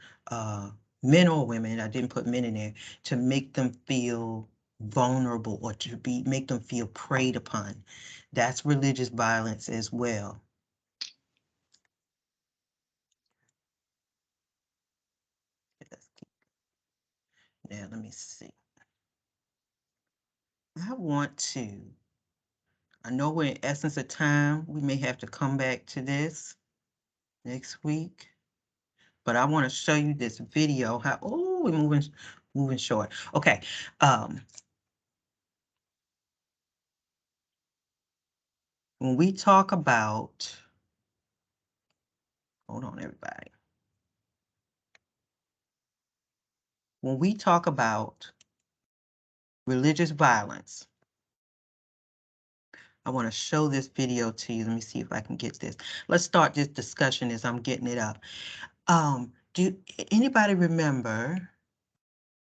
men or women, I didn't put men in there, to make them feel vulnerable or to make them feel preyed upon. That's religious violence as well. Now, let me see. I know we're in essence of time. We may have to come back to this next week. But I want to show you this video. We're moving short. Okay. When we talk about, hold on, everybody. when we talk about religious violence, I want to show this video to you. Let me see if I can get this. Let's start this discussion as I'm getting it up. Do anybody remember,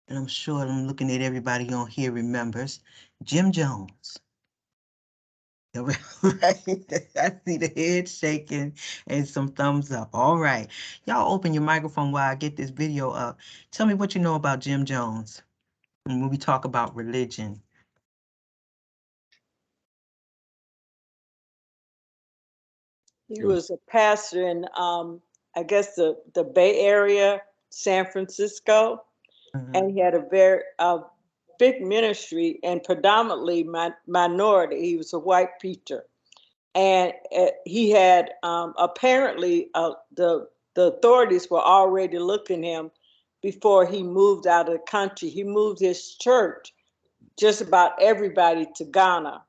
and I'm sure I'm looking at everybody on here remembers, Jim Jones? Right? I see the head shaking and some thumbs up. All right. Y'all open your microphone while I get this video up. Tell me what you know about Jim Jones when we talk about religion. He was a pastor in, I guess, the Bay Area, San Francisco. And he had a very big ministry and predominantly minority. He was a white preacher. And he had apparently the authorities were already looking him before he moved out of the country. He moved his church, just about everybody, to Ghana,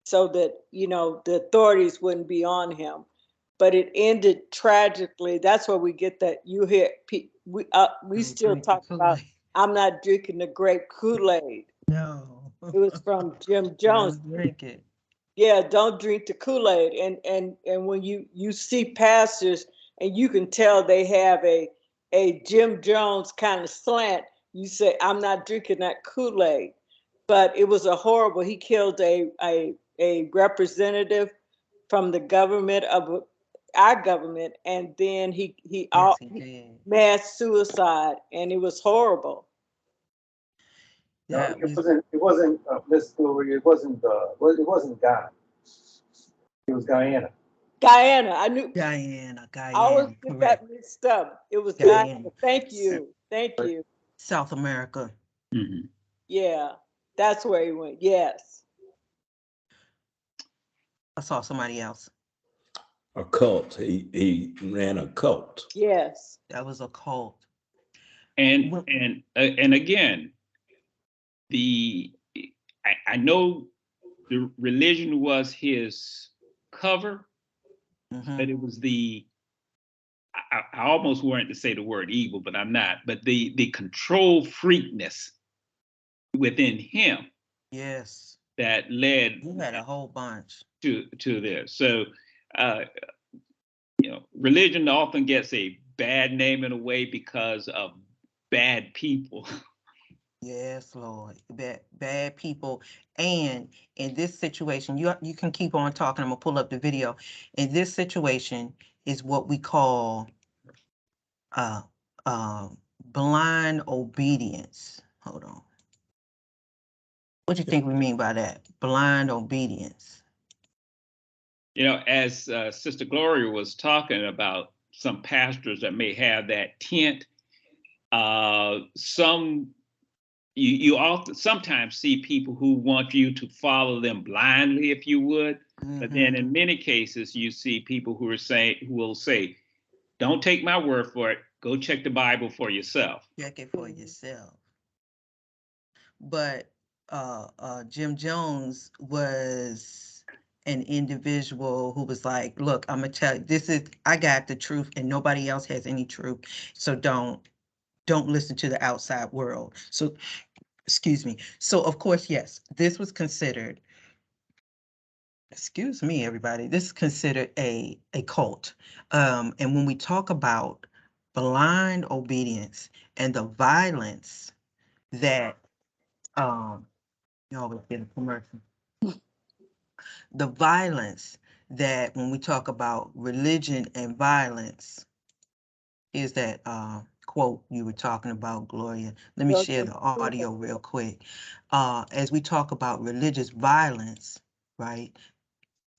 so that, you know, the authorities wouldn't be on him. But it ended tragically. That's where we get that. You hear we still talk about, I'm not drinking the grape Kool-Aid. No. It was from Jim Jones. Don't drink it. Yeah, don't drink the Kool-Aid. And when you see pastors and you can tell they have a Jim Jones kind of slant, you say, I'm not drinking that Kool-Aid. But it was a horrible, he killed a representative from the government of our government, and then he did. mass suicide, and it was horrible. That It wasn't Miss Gloria. It wasn't Ghana. It was Guyana. Guyana, I knew. Guyana. I always get Correct. that mixed up. It was Guyana. Guyana. Thank you. South America. Mhm. Yeah, that's where he went. Yes. I saw somebody else. A cult. He ran a cult. Yes. That was a cult. And again, I know the religion was his cover, but it was I almost wanted to say the word evil, but I'm not. But the control freakness within him. Yes. That led. He had a whole bunch to this. So, you know, religion often gets a bad name in a way because of bad people. Yes, Lord. Bad people. And in this situation, you can keep on talking. I'm gonna pull up the video. In this situation is what we call blind obedience. Hold on. What do you think we mean by that? Blind obedience. You know, as Sister Gloria was talking about some pastors that may have that tint, you often sometimes see people who want you to follow them blindly, if you would. But then in many cases, you see people who will say, don't take my word for it. Go check the Bible for yourself. Check it for yourself. But Jim Jones was an individual who was like, look, I'm gonna tell you, I got the truth and nobody else has any truth. So don't listen to the outside world. So, excuse me. So of course, yes, this was considered, excuse me, everybody, this is considered a cult. And when we talk about blind obedience and the violence that, you always get a commercial. The violence that when we talk about religion and violence is that quote you were talking about, Gloria. Let me share the audio real quick. As we talk about religious violence, right?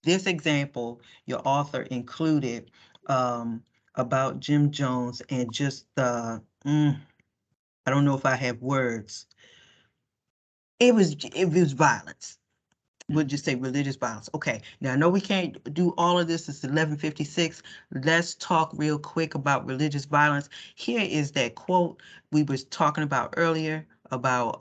This example, your author included about Jim Jones and just the, I don't know if I have words. It was violence. We'll just say religious violence. Okay, now I know we can't do all of this. It's 11:56. Let's talk real quick about religious violence. Here is that quote we was talking about earlier about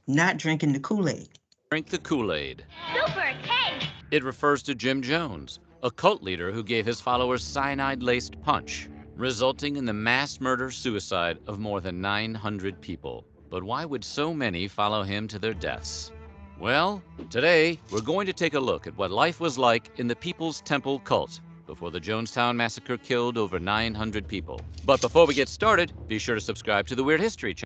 not drinking the Kool-Aid. Drink the Kool-Aid. Super K! It refers to Jim Jones, a cult leader who gave his followers cyanide-laced punch. resulting in the mass murder-suicide of more than 900 people. But why would so many follow him to their deaths? Well, today we're going to take a look at what life was like in the People's Temple cult before the Jonestown Massacre killed over 900 people. But before we get started, be sure to subscribe to the Weird History channel.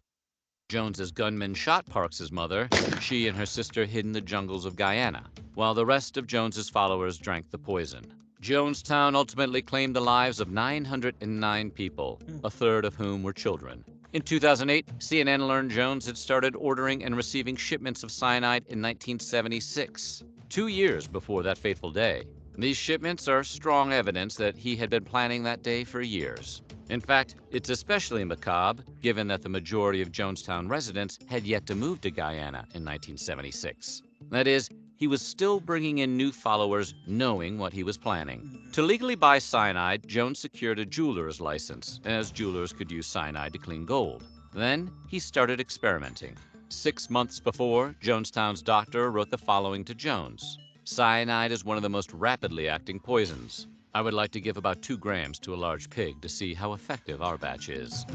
Jones's gunman shot Parks's mother. She and her sister hid in the jungles of Guyana, while the rest of Jones's followers drank the poison. Jonestown ultimately claimed the lives of 909 people, a third of whom were children. In 2008, CNN learned Jones had started ordering and receiving shipments of cyanide in 1976, 2 years before that fateful day. These shipments are strong evidence that he had been planning that day for years. In fact, it's especially macabre given that the majority of Jonestown residents had yet to move to Guyana in 1976. That is, he was still bringing in new followers knowing what he was planning. To legally buy cyanide, Jones secured a jeweler's license, as jewelers could use cyanide to clean gold. Then he started experimenting. 6 months before, Jonestown's doctor wrote the following to Jones. Cyanide is one of the most rapidly acting poisons. I would like to give about 2 grams to a large pig to see how effective our batch is.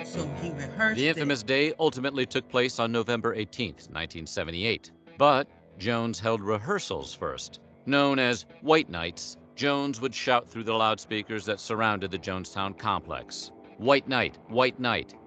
So he rehearsed The infamous it. day ultimately took place on November 18, 1978. But Jones held rehearsals first. Known as White Nights, Jones would shout through the loudspeakers that surrounded the Jonestown complex. White Night,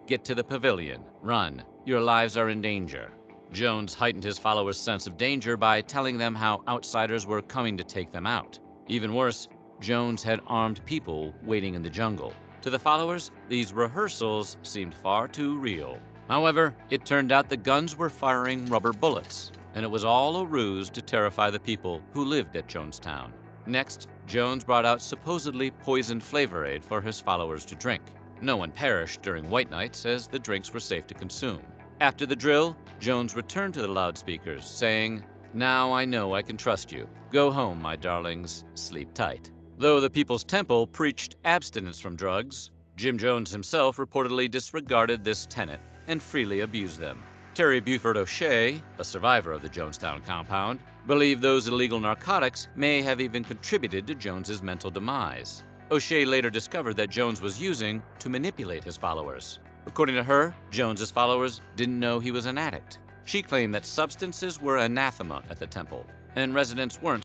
get to the pavilion, run, your lives are in danger. Jones heightened his followers' sense of danger by telling them how outsiders were coming to take them out. Even worse, Jones had armed people waiting in the jungle. To the followers, these rehearsals seemed far too real. However, it turned out the guns were firing rubber bullets, and it was all a ruse to terrify the people who lived at Jonestown. Next, Jones brought out supposedly poisoned flavor aid for his followers to drink. No one perished during White Nights, as the drinks were safe to consume. After the drill, Jones returned to the loudspeakers, saying, "Now I know I can trust you. Go home, my darlings. Sleep tight." Though the People's Temple preached abstinence from drugs, Jim Jones himself reportedly disregarded this tenet and freely abused them. Terry Buford O'Shea, a survivor of the Jonestown compound, believed those illegal narcotics may have even contributed to Jones's mental demise. O'Shea later discovered that Jones was using to manipulate his followers. According to her, Jones's followers didn't know he was an addict. She claimed that substances were anathema at the temple, and residents weren't.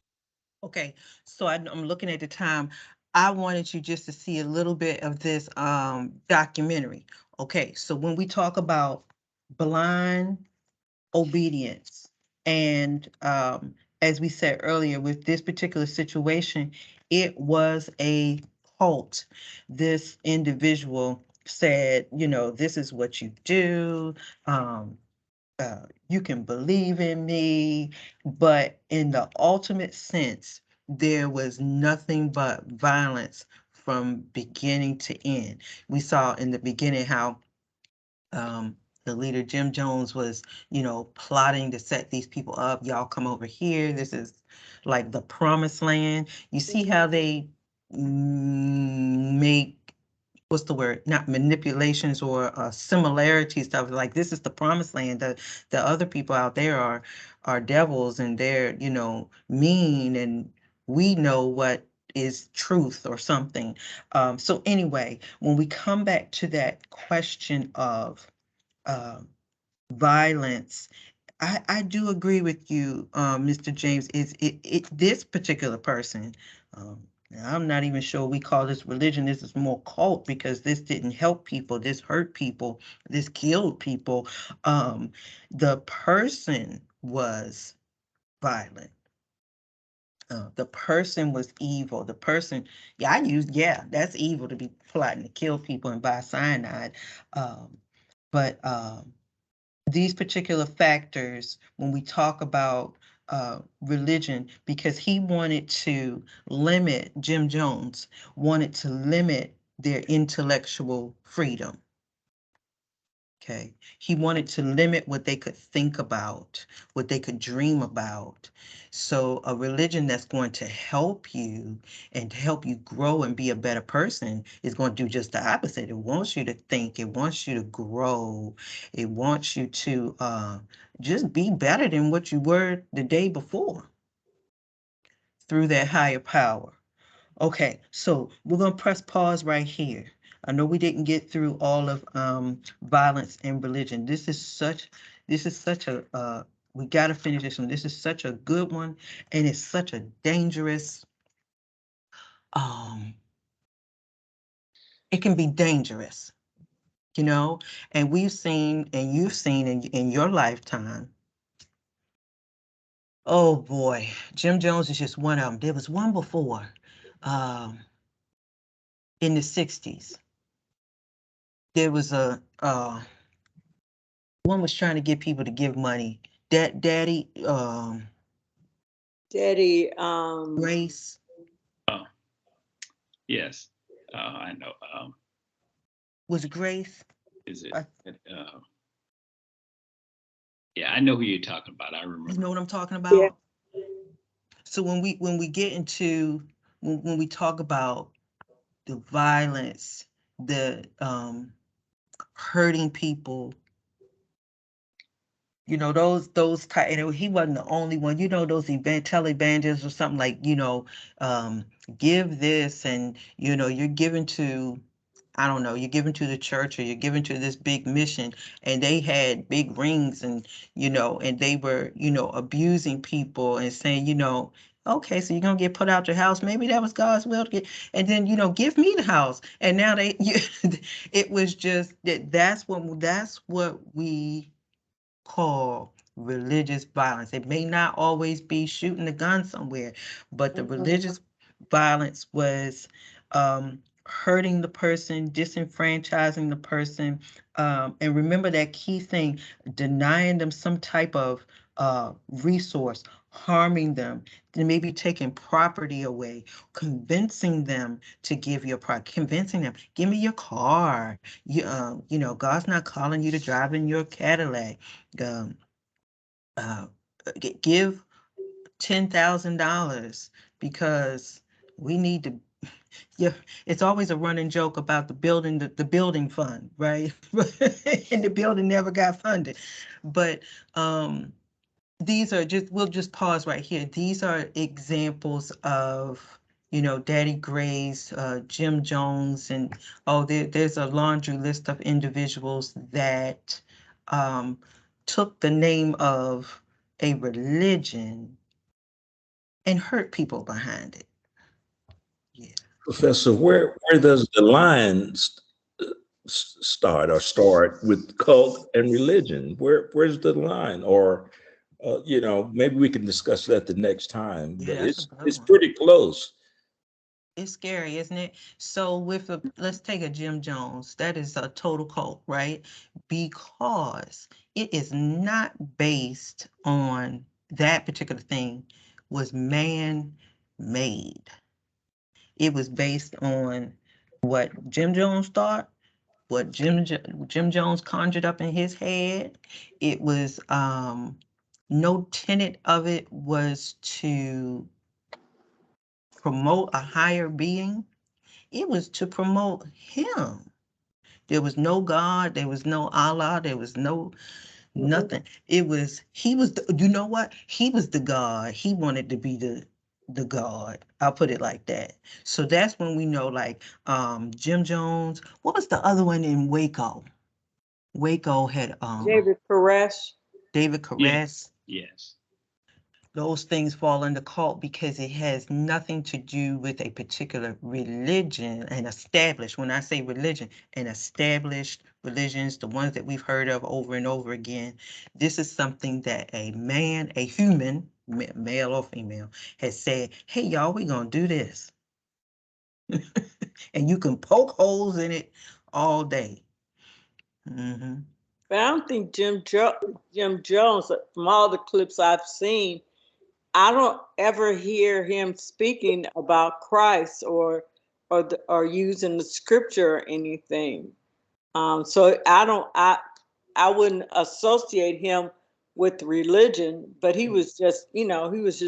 Okay, so I'm looking at the time. I wanted you just to see a little bit of this documentary. Okay, so when we talk about blind obedience, and as we said earlier, with this particular situation, it was a cult. This individual said, you know, this is what you do. You can believe in me, but in the ultimate sense, there was nothing but violence from beginning to end. We saw in the beginning how the leader Jim Jones was, you know, plotting to set these people up. Y'all come over here. This is like the promised land. You see how they make, what's the word, not manipulations or similarities, stuff like this is the promised land. The other people out there are devils, and they're, you know, mean, and we know what is truth or something. So anyway, when we come back to that question of violence, I do agree with you, Mr. James. This particular person, now I'm not even sure we call this religion. This is more cult, because this didn't help people. This hurt people. This killed people. The person was violent. The person was evil. The person, yeah, that's evil to be plotting to kill people and buy cyanide. But these particular factors, when we talk about religion, because he wanted to limit, Jim Jones wanted to limit their intellectual freedom. Okay, he wanted to limit what they could think about, what they could dream about. So a religion that's going to help you and to help you grow and be a better person is going to do just the opposite. It wants you to think, it wants you to grow, it wants you to just be better than what you were the day before through that higher power. Okay, so we're gonna press pause right here. I know we didn't get through all of violence and religion. This is such a we gotta finish this one. This is such a good one, and it's such a dangerous, it can be dangerous, you know, and we've seen and you've seen in your lifetime. Oh boy, Jim Jones is just one of them. There was one before, in the 60s. There was a one was trying to get people to give money. Daddy Daddy, Grace. Oh, yes. I know. Was it Grace? Is it? I- Yeah, I know who you're talking about. I You remember. know what I'm talking about? Yeah. So when we get into when we talk about the violence, the hurting people, you know, those type, and he wasn't the only one, you know, those televangelists or something like, you know, give this, and you know, you're giving to, I don't know, you're giving to the church, or you're giving to this big mission, and they had big rings, and you know, and they were, you know, abusing people and saying, you know, okay, so you're gonna get put out your house. Maybe that was God's will to get, and then, you know, give me the house. And now it was just that's what we call religious violence. It may not always be shooting a gun somewhere, but the religious violence was hurting the person, disenfranchising the person, and remember that key thing, denying them some type of resource, harming them, then maybe taking property away, convincing them to give your product, convincing them, give me your car. You know, God's not calling you to drive in your Cadillac. Um, give $10,000 because we need to. Yeah, it's always a running joke about the building fund, right? And the building never got funded. But these are just, we'll just pause right here. These are examples of, you know, Daddy Grace, Jim Jones, and there's a laundry list of individuals that took the name of a religion and hurt people behind it. Yeah. Professor, where does the line start with cult and religion? Where's the line? Or you know, maybe we can discuss that the next time. Yeah, But that's a good it's one. pretty close. It's scary, isn't it? So let's take a Jim Jones. That is a total cult, right? Because it is not based on that particular thing was man-made. It was based on what Jim Jones thought, what Jim Jones conjured up in his head. It was no tenet of it was to promote a higher being. It was to promote him. There was no God, there was no Allah, there was no nothing. He was you know what? He was the God. He wanted to be the God. I'll put it like that. So that's when we know, like, Jim Jones. What was the other one in Waco? Waco had David Koresh. David Koresh. Yes. Those things fall into cult because it has nothing to do with a particular religion, and established, when I say religion, and established religions, the ones that we've heard of over and over again. This is something that a man, a human, male or female, has said, hey, y'all, we're going to do this. And you can poke holes in it all day. Mm-hmm. But I don't think Jim Jones, from all the clips I've seen, I don't ever hear him speaking about Christ or using the scripture or anything. So I wouldn't associate him with religion, but he was just, you know, he was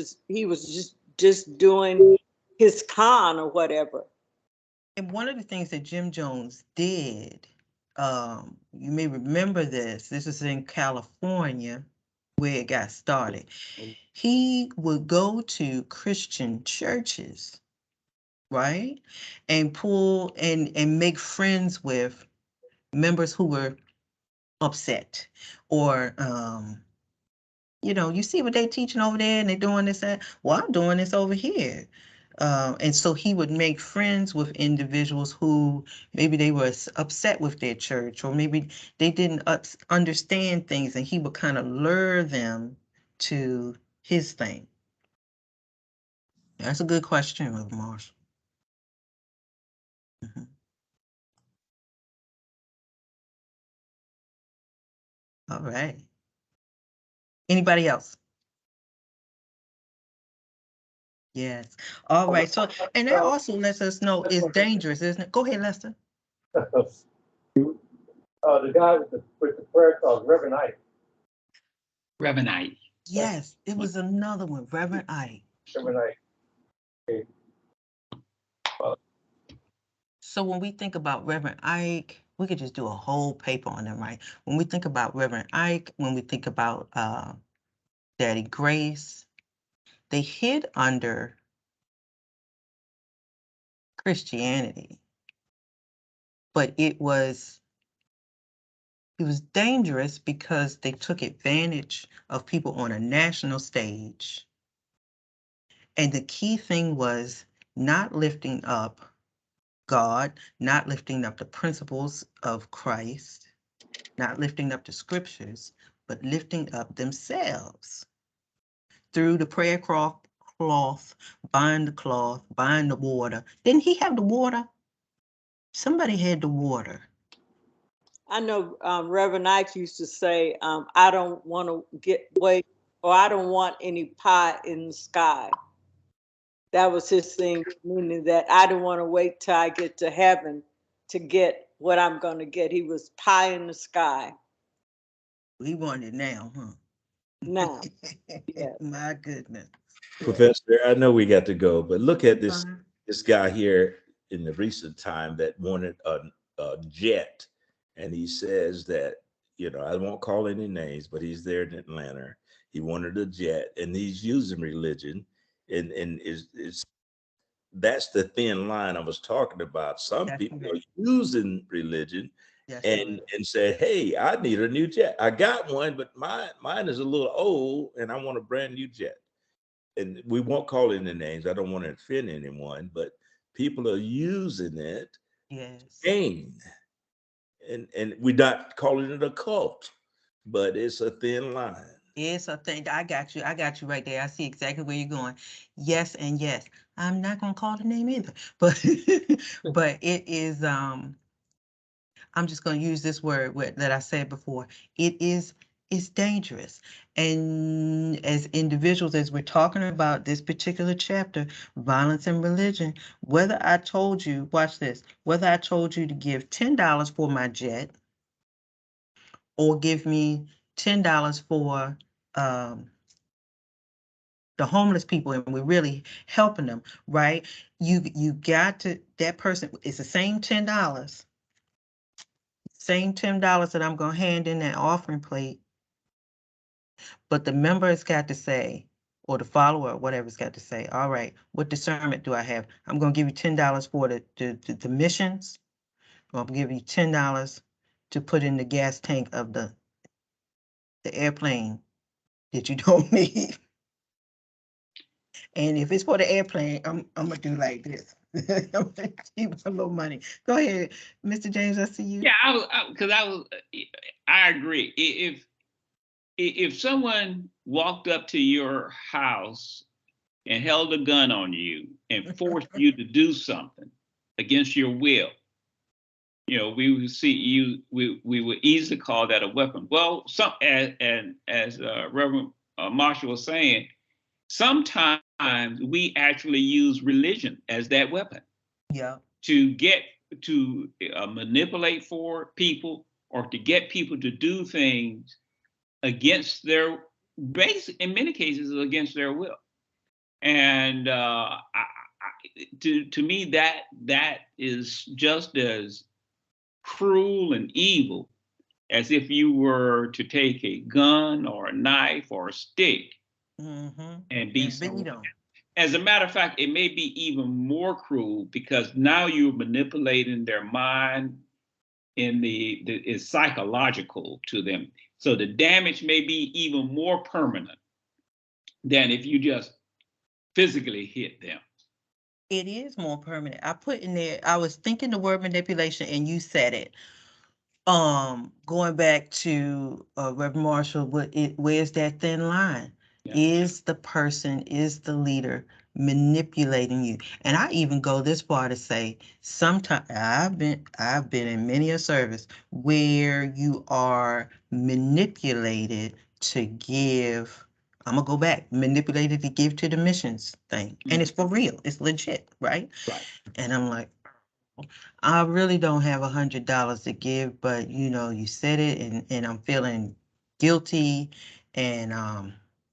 just doing his con or whatever. And one of the things that Jim Jones did, you may remember this is in California where it got started. He would go to Christian churches right? And pull and make friends with members who were upset or you see what they teaching over there and they're doing this, that. Well, I'm doing this over here. And so he would make friends with individuals who maybe they were upset with their church, or maybe they didn't understand things, and he would kind of lure them to his thing. That's a good question, Marshall. Mhm. All right. Anybody else? Yes. All right. So, and that also lets us know it's dangerous, isn't it? Go ahead, Lester. The guy with the prayer called Reverend Ike. Reverend Ike. Yes, it was another one, Reverend Ike. Reverend Ike. Okay. So when we think about Reverend Ike, we could just do a whole paper on him, right? When we think about Reverend Ike, when we think about Daddy Grace, they hid under Christianity, but it was dangerous because they took advantage of people on a national stage. And the key thing was not lifting up God, not lifting up the principles of Christ, not lifting up the scriptures, but lifting up themselves through the prayer cloth, buying the cloth, buying the water. Didn't he have the water? Somebody had the water. I know Reverend Ike used to say, I don't want to wait, or I don't want any pie in the sky. That was his thing, meaning that I don't want to wait till I get to heaven to get what I'm going to get. He was pie in the sky. We want it now, huh? Now, yes. My goodness. Professor, I know we got to go, but look at this Fine. this guy here in the recent time that wanted a jet, and he says that, I won't call any names, but he's there in Atlanta. He wanted a jet, and he's using religion, and is that's the thin line I was talking about. Some That's people correct. are using religion That's and correct. said, "Hey, I need a new jet. I got one, but mine is a little old, and I want a brand new jet." And we won't call any names. I don't want to offend anyone, but people are using it, Yes. gain, and we're not calling it a cult, but it's a thin line. It's a thing. I got you right there. I see exactly where you're going. Yes and yes. I'm not gonna call the name either, but but it is I'm just gonna use this word that I said before. It's dangerous. And as individuals, as we're talking about this particular chapter, violence and religion, whether I told you, watch this, whether I told you to give $10 for my jet or give me $10 for the homeless people, and we're really helping them, right? You got to, that person, it's the same $10, that I'm gonna hand in that offering plate, but the member has got to say, or the follower, or whatever's got to say, all right, what discernment do I have? I'm gonna give you $10 for the missions, or I'm gonna give you $10 to put in the gas tank of the airplane that you don't need. And if it's for the airplane, I'm gonna do like this. I'm gonna keep a little money. Go ahead, Mr. James. I see you. Yeah, I agree. If someone walked up to your house and held a gun on you and forced you to do something against your will, we would see you. We would easily call that a weapon. Well, as Reverend Marshall was saying, sometimes we actually use religion as that weapon. Yeah. To manipulate for people, or to get people to do things against their in many cases against their will. And to me, that is just as cruel and evil as if you were to take a gun or a knife or a stick and be beat 'em. as a matter of fact, it may be even more cruel because now you're manipulating their mind in it's psychological to them. So the damage may be even more permanent than if you just physically hit them. It is more permanent. I put in there, I was thinking the word manipulation and you said it. Going back to Reverend Marshall, where's that thin line? Yeah. Is the leader manipulating you? And I even go this far to say, sometimes I've been in many a service where you are manipulated to give. I'm gonna go back, manipulated to give to the missions thing. And it's for real, it's legit, right? Right. And I'm like, I really don't have $100 to give, but you said it and I'm feeling guilty and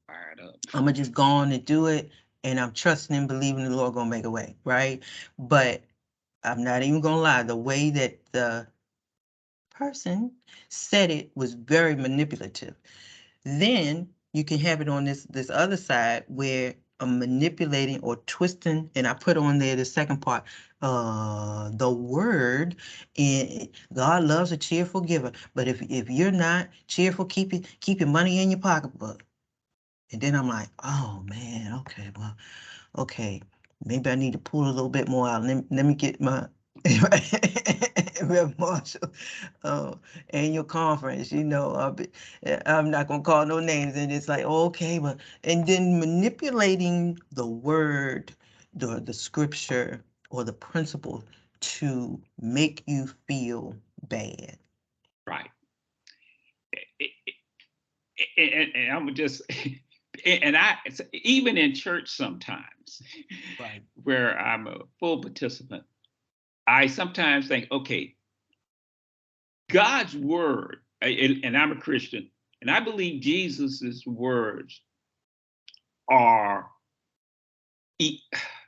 Fired up. I'm gonna just go on and do it and I'm trusting and believing the Lord gonna make a way, right? But I'm not even gonna lie, the way that the person said it was very manipulative. Then you can have it on this other side where I'm manipulating or twisting, and I put on there the second part, the word, and God loves a cheerful giver. But if you're not cheerful, keep your money in your pocketbook. And then I'm like, oh man, okay, well, okay, maybe I need to pull a little bit more out. Let me get my Rev Marshall annual conference. I'm not gonna call no names, and it's like, okay, but and then manipulating the word, the scripture, or the principle to make you feel bad. Right. And I'm just, and even in church sometimes, Right. where I'm a full participant, I sometimes think, okay, God's word, and I'm a Christian, and I believe Jesus's words are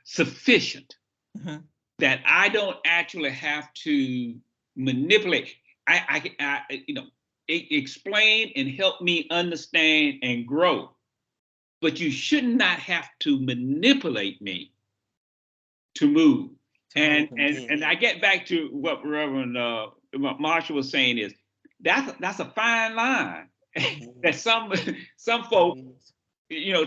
sufficient, Mm-hmm. that I don't actually have to manipulate. I explain and help me understand and grow. But you should not have to manipulate me to move. And I get back to what Reverend Marshall was saying is that's a fine line that some folks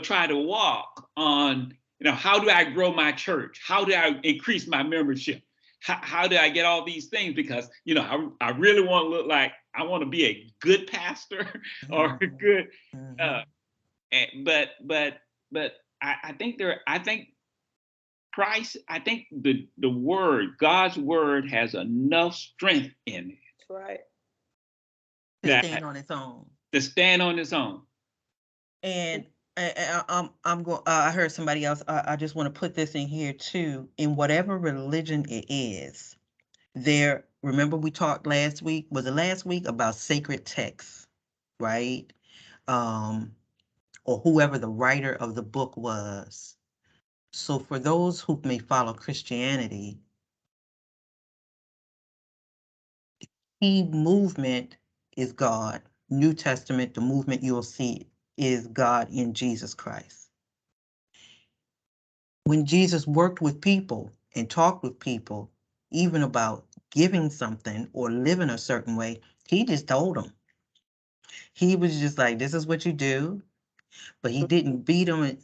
try to walk on. How do I grow my church? How do I increase my membership? How do I get all these things? Because I really want to look like I want to be a good pastor or a good. But I think Christ, I think the word, God's word, has enough strength in it. That's right. To stand on its own. To stand on its own. And I heard somebody else. I just want to put this in here too. In whatever religion it is, remember we talked last week? Was it last week about sacred texts, right? Or whoever the writer of the book was. So for those who may follow Christianity, the key movement is God. New Testament, the movement you'll see is God in Jesus Christ. When Jesus worked with people and talked with people, even about giving something or living a certain way, he just told them. He was just like, this is what you do. But he didn't beat them. And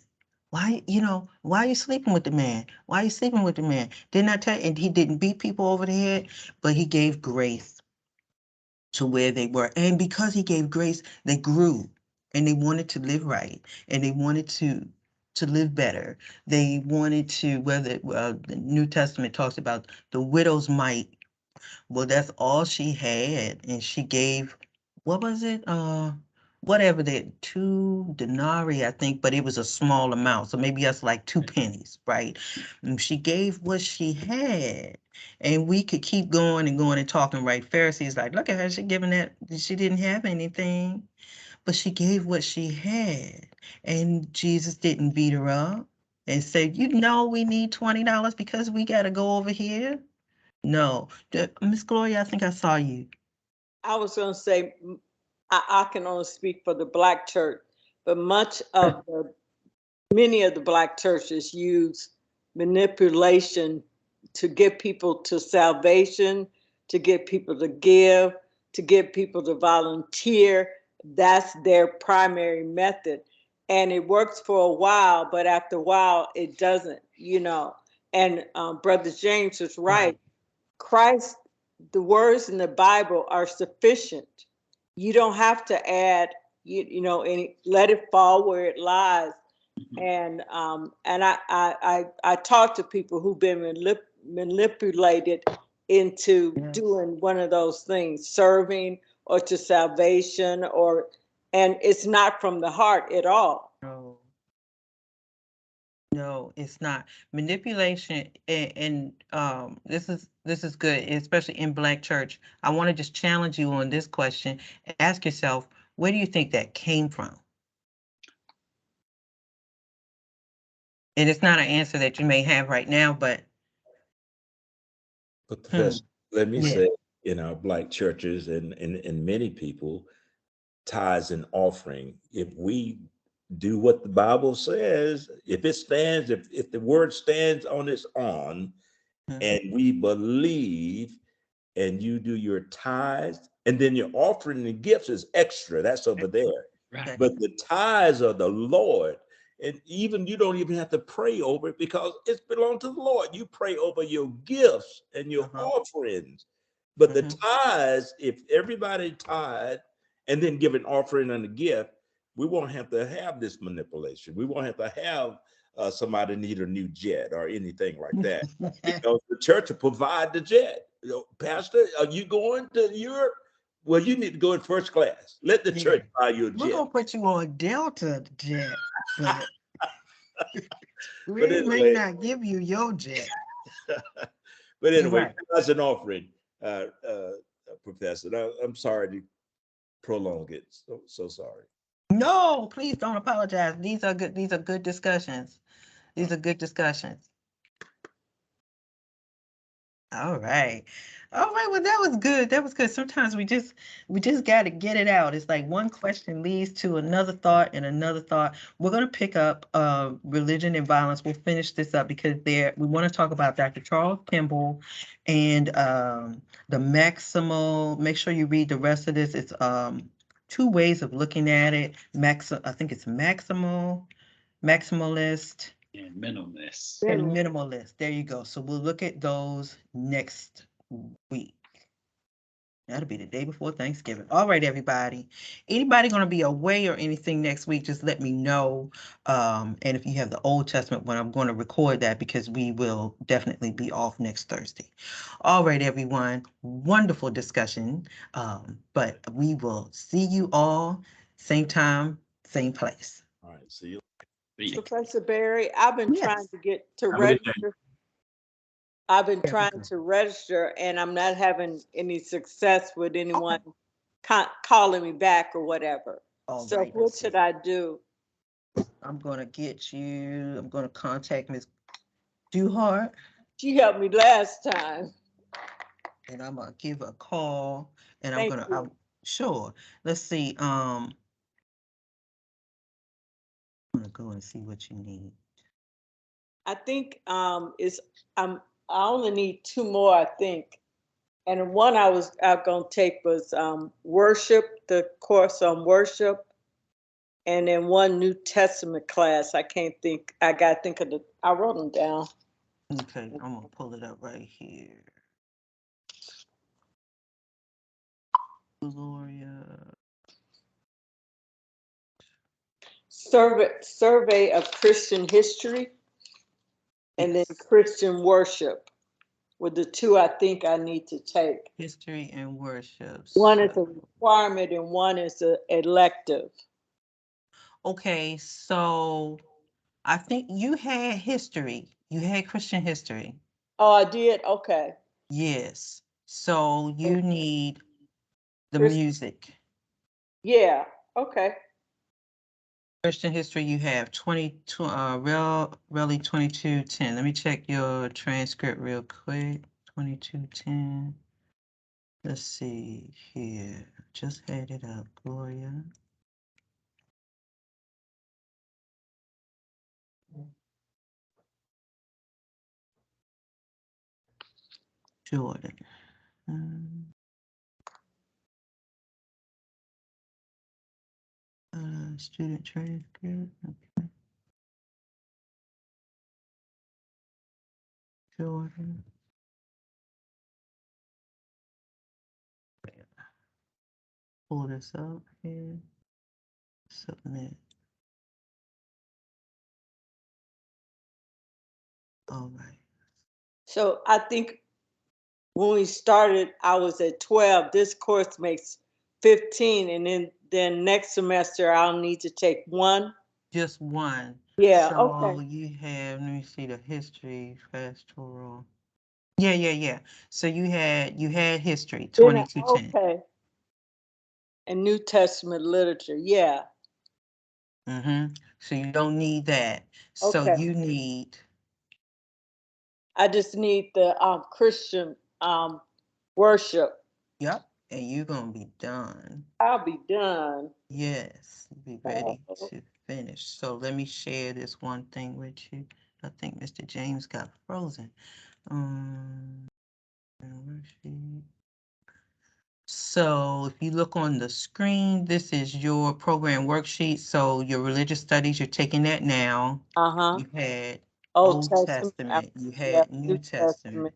why are you sleeping with the man? Why are you sleeping with the man? Didn't I tell you? And he didn't beat people over the head, but he gave grace to where they were. And because he gave grace, they grew and they wanted to live right. And they wanted to live better. They wanted to, the New Testament talks about the widow's mite. Well, that's all she had. And she gave, what was it? Whatever that, 2 denarii, I think, but it was a small amount. So maybe that's like 2 pennies, right? And she gave what she had. And we could keep going and talking, right? Pharisees like, look at her, she giving that, she didn't have anything, but she gave what she had. And Jesus didn't beat her up and say, we need $20 because we got to go over here. No. Miss Gloria, I think I saw you. I was going to say, I can only speak for the Black church, but much of many of the Black churches use manipulation to get people to salvation, to get people to give, to get people to volunteer. That's their primary method. And it works for a while, but after a while, it doesn't, you know. And Brother James was right. Christ, the words in the Bible are sufficient. You don't have to add, you know, any, let it fall where it lies. And I talk to people who've been manipulated into doing one of those things, serving or to salvation, or, and it's not from the heart at all. No. No, it's not. Manipulation and this is good, especially in Black church. I want to just challenge you on this question. Ask yourself, where do you think that came from? And it's not an answer that you may have right now, but Professor, let me Yeah. say, in our Black churches and many people, tithes and offering, if we do what the Bible says, if it stands, if the word stands on its own, and we believe, and you do your tithes, and then your offering and gifts is extra, that's over there. Right. But the tithes are the Lord. And even you don't even have to pray over it because it's belongs to the Lord. You pray over your gifts and your offerings. But the tithes, if everybody tithe and then give an offering and a gift, we won't have to have this manipulation. We won't have to have somebody need a new jet or anything like that. Because the church will provide the jet. You know, Pastor, are you going to Europe? Well, you need to go in first class. Let the church buy you a We're jet. gonna put you on Delta jet, but we But may anyway, not give you your jet. but anyway, Right. that's an offering, Professor. I'm sorry to prolong it. So sorry. No, please don't apologize. These are good. These are good discussions. These are good discussions. All right. All right. Well, that was good. That was good. Sometimes we just got to get it out. It's like one question leads to another thought and another thought. We're going to pick up religion and violence. We'll finish this up because we want to talk about Dr. Charles Kimball and the maximal. Make sure you read the rest of this. It's two ways of looking at it. I think it's maximalist. And minimalist. And minimalist. There you go. So we'll look at those next week. That'll be the day before Thanksgiving. All right, everybody. Anybody going to be away or anything next week, just let me know. And if you have the Old Testament one, I'm going to record that because we will definitely be off next Thursday. All right, everyone. Wonderful discussion. But we will see you all same time, same place. All right. See you. Professor Barry, I've been Yes. trying to get to Have a good register. I've been There we trying go. to register and I'm not having any success with anyone calling me back or whatever. All So right, what let's see. should I do? I'm going to contact Ms. Duhart She helped me last time. and I'm going to give her a call and Thank you. sure. Let's see. I'm going to go and see what you need. I think I only need 2 more, I think. And one I was gonna take was worship, the course on worship, and then one New Testament class. I gotta think of I wrote them down. Okay, I'm going to pull it up right here. Gloria. Survey of Christian history, and then Christian worship were the 2 I think I need to take. History and worship. One is a requirement and one is an elective. Okay, so I think you had history. You had Christian history. Oh, I did? Okay. Yes. So you need the Christian- music. Yeah, okay. Christian history, you have 22, really 2210. Let me check your transcript real quick. 2210. Let's see here. Just had it up, Gloria. Jordan. Mm. Student transcript. Okay. Jordan. Pull this up here. Submit. All right. So I think when we started, I was at 12. This course makes 15, and then next semester I'll need to take one. Just one. Yeah, So okay. you have, let me see the history, pastoral. Yeah. So you had history, Then 2210. okay. And New Testament literature, yeah. Mm-hmm. So you don't need that. So Okay. you need, I just need the Christian worship. yep, and you're gonna be done. I'll be done. Yes, be ready Oh, to finish. So let me share this one thing with you. I think Mr. James got frozen. Worksheet. So if you look on the screen, this is your program worksheet. So your religious studies, you're taking that now. uh-huh. You had Old Old Testament. Testament, you Yeah, had New New Testament, Testament.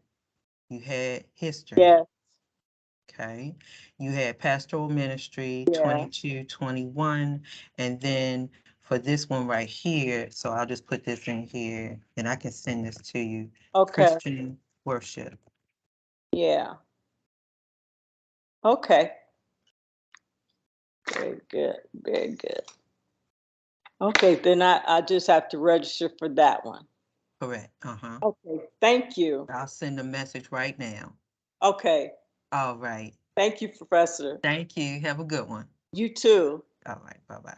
you had history. Yeah, Okay, you had pastoral ministry, yeah. 22-21, and then for this one right here, so I'll just put this in here, and I can send this to you. Okay. Christian worship. Yeah. Okay. Very good. Very good. Okay, then I just have to register for that one. Correct. Uh-huh. Okay, thank you. I'll send a message right now. Okay, All right. thank you, Professor. Thank you. Have a good one. You too. All right. Bye-bye.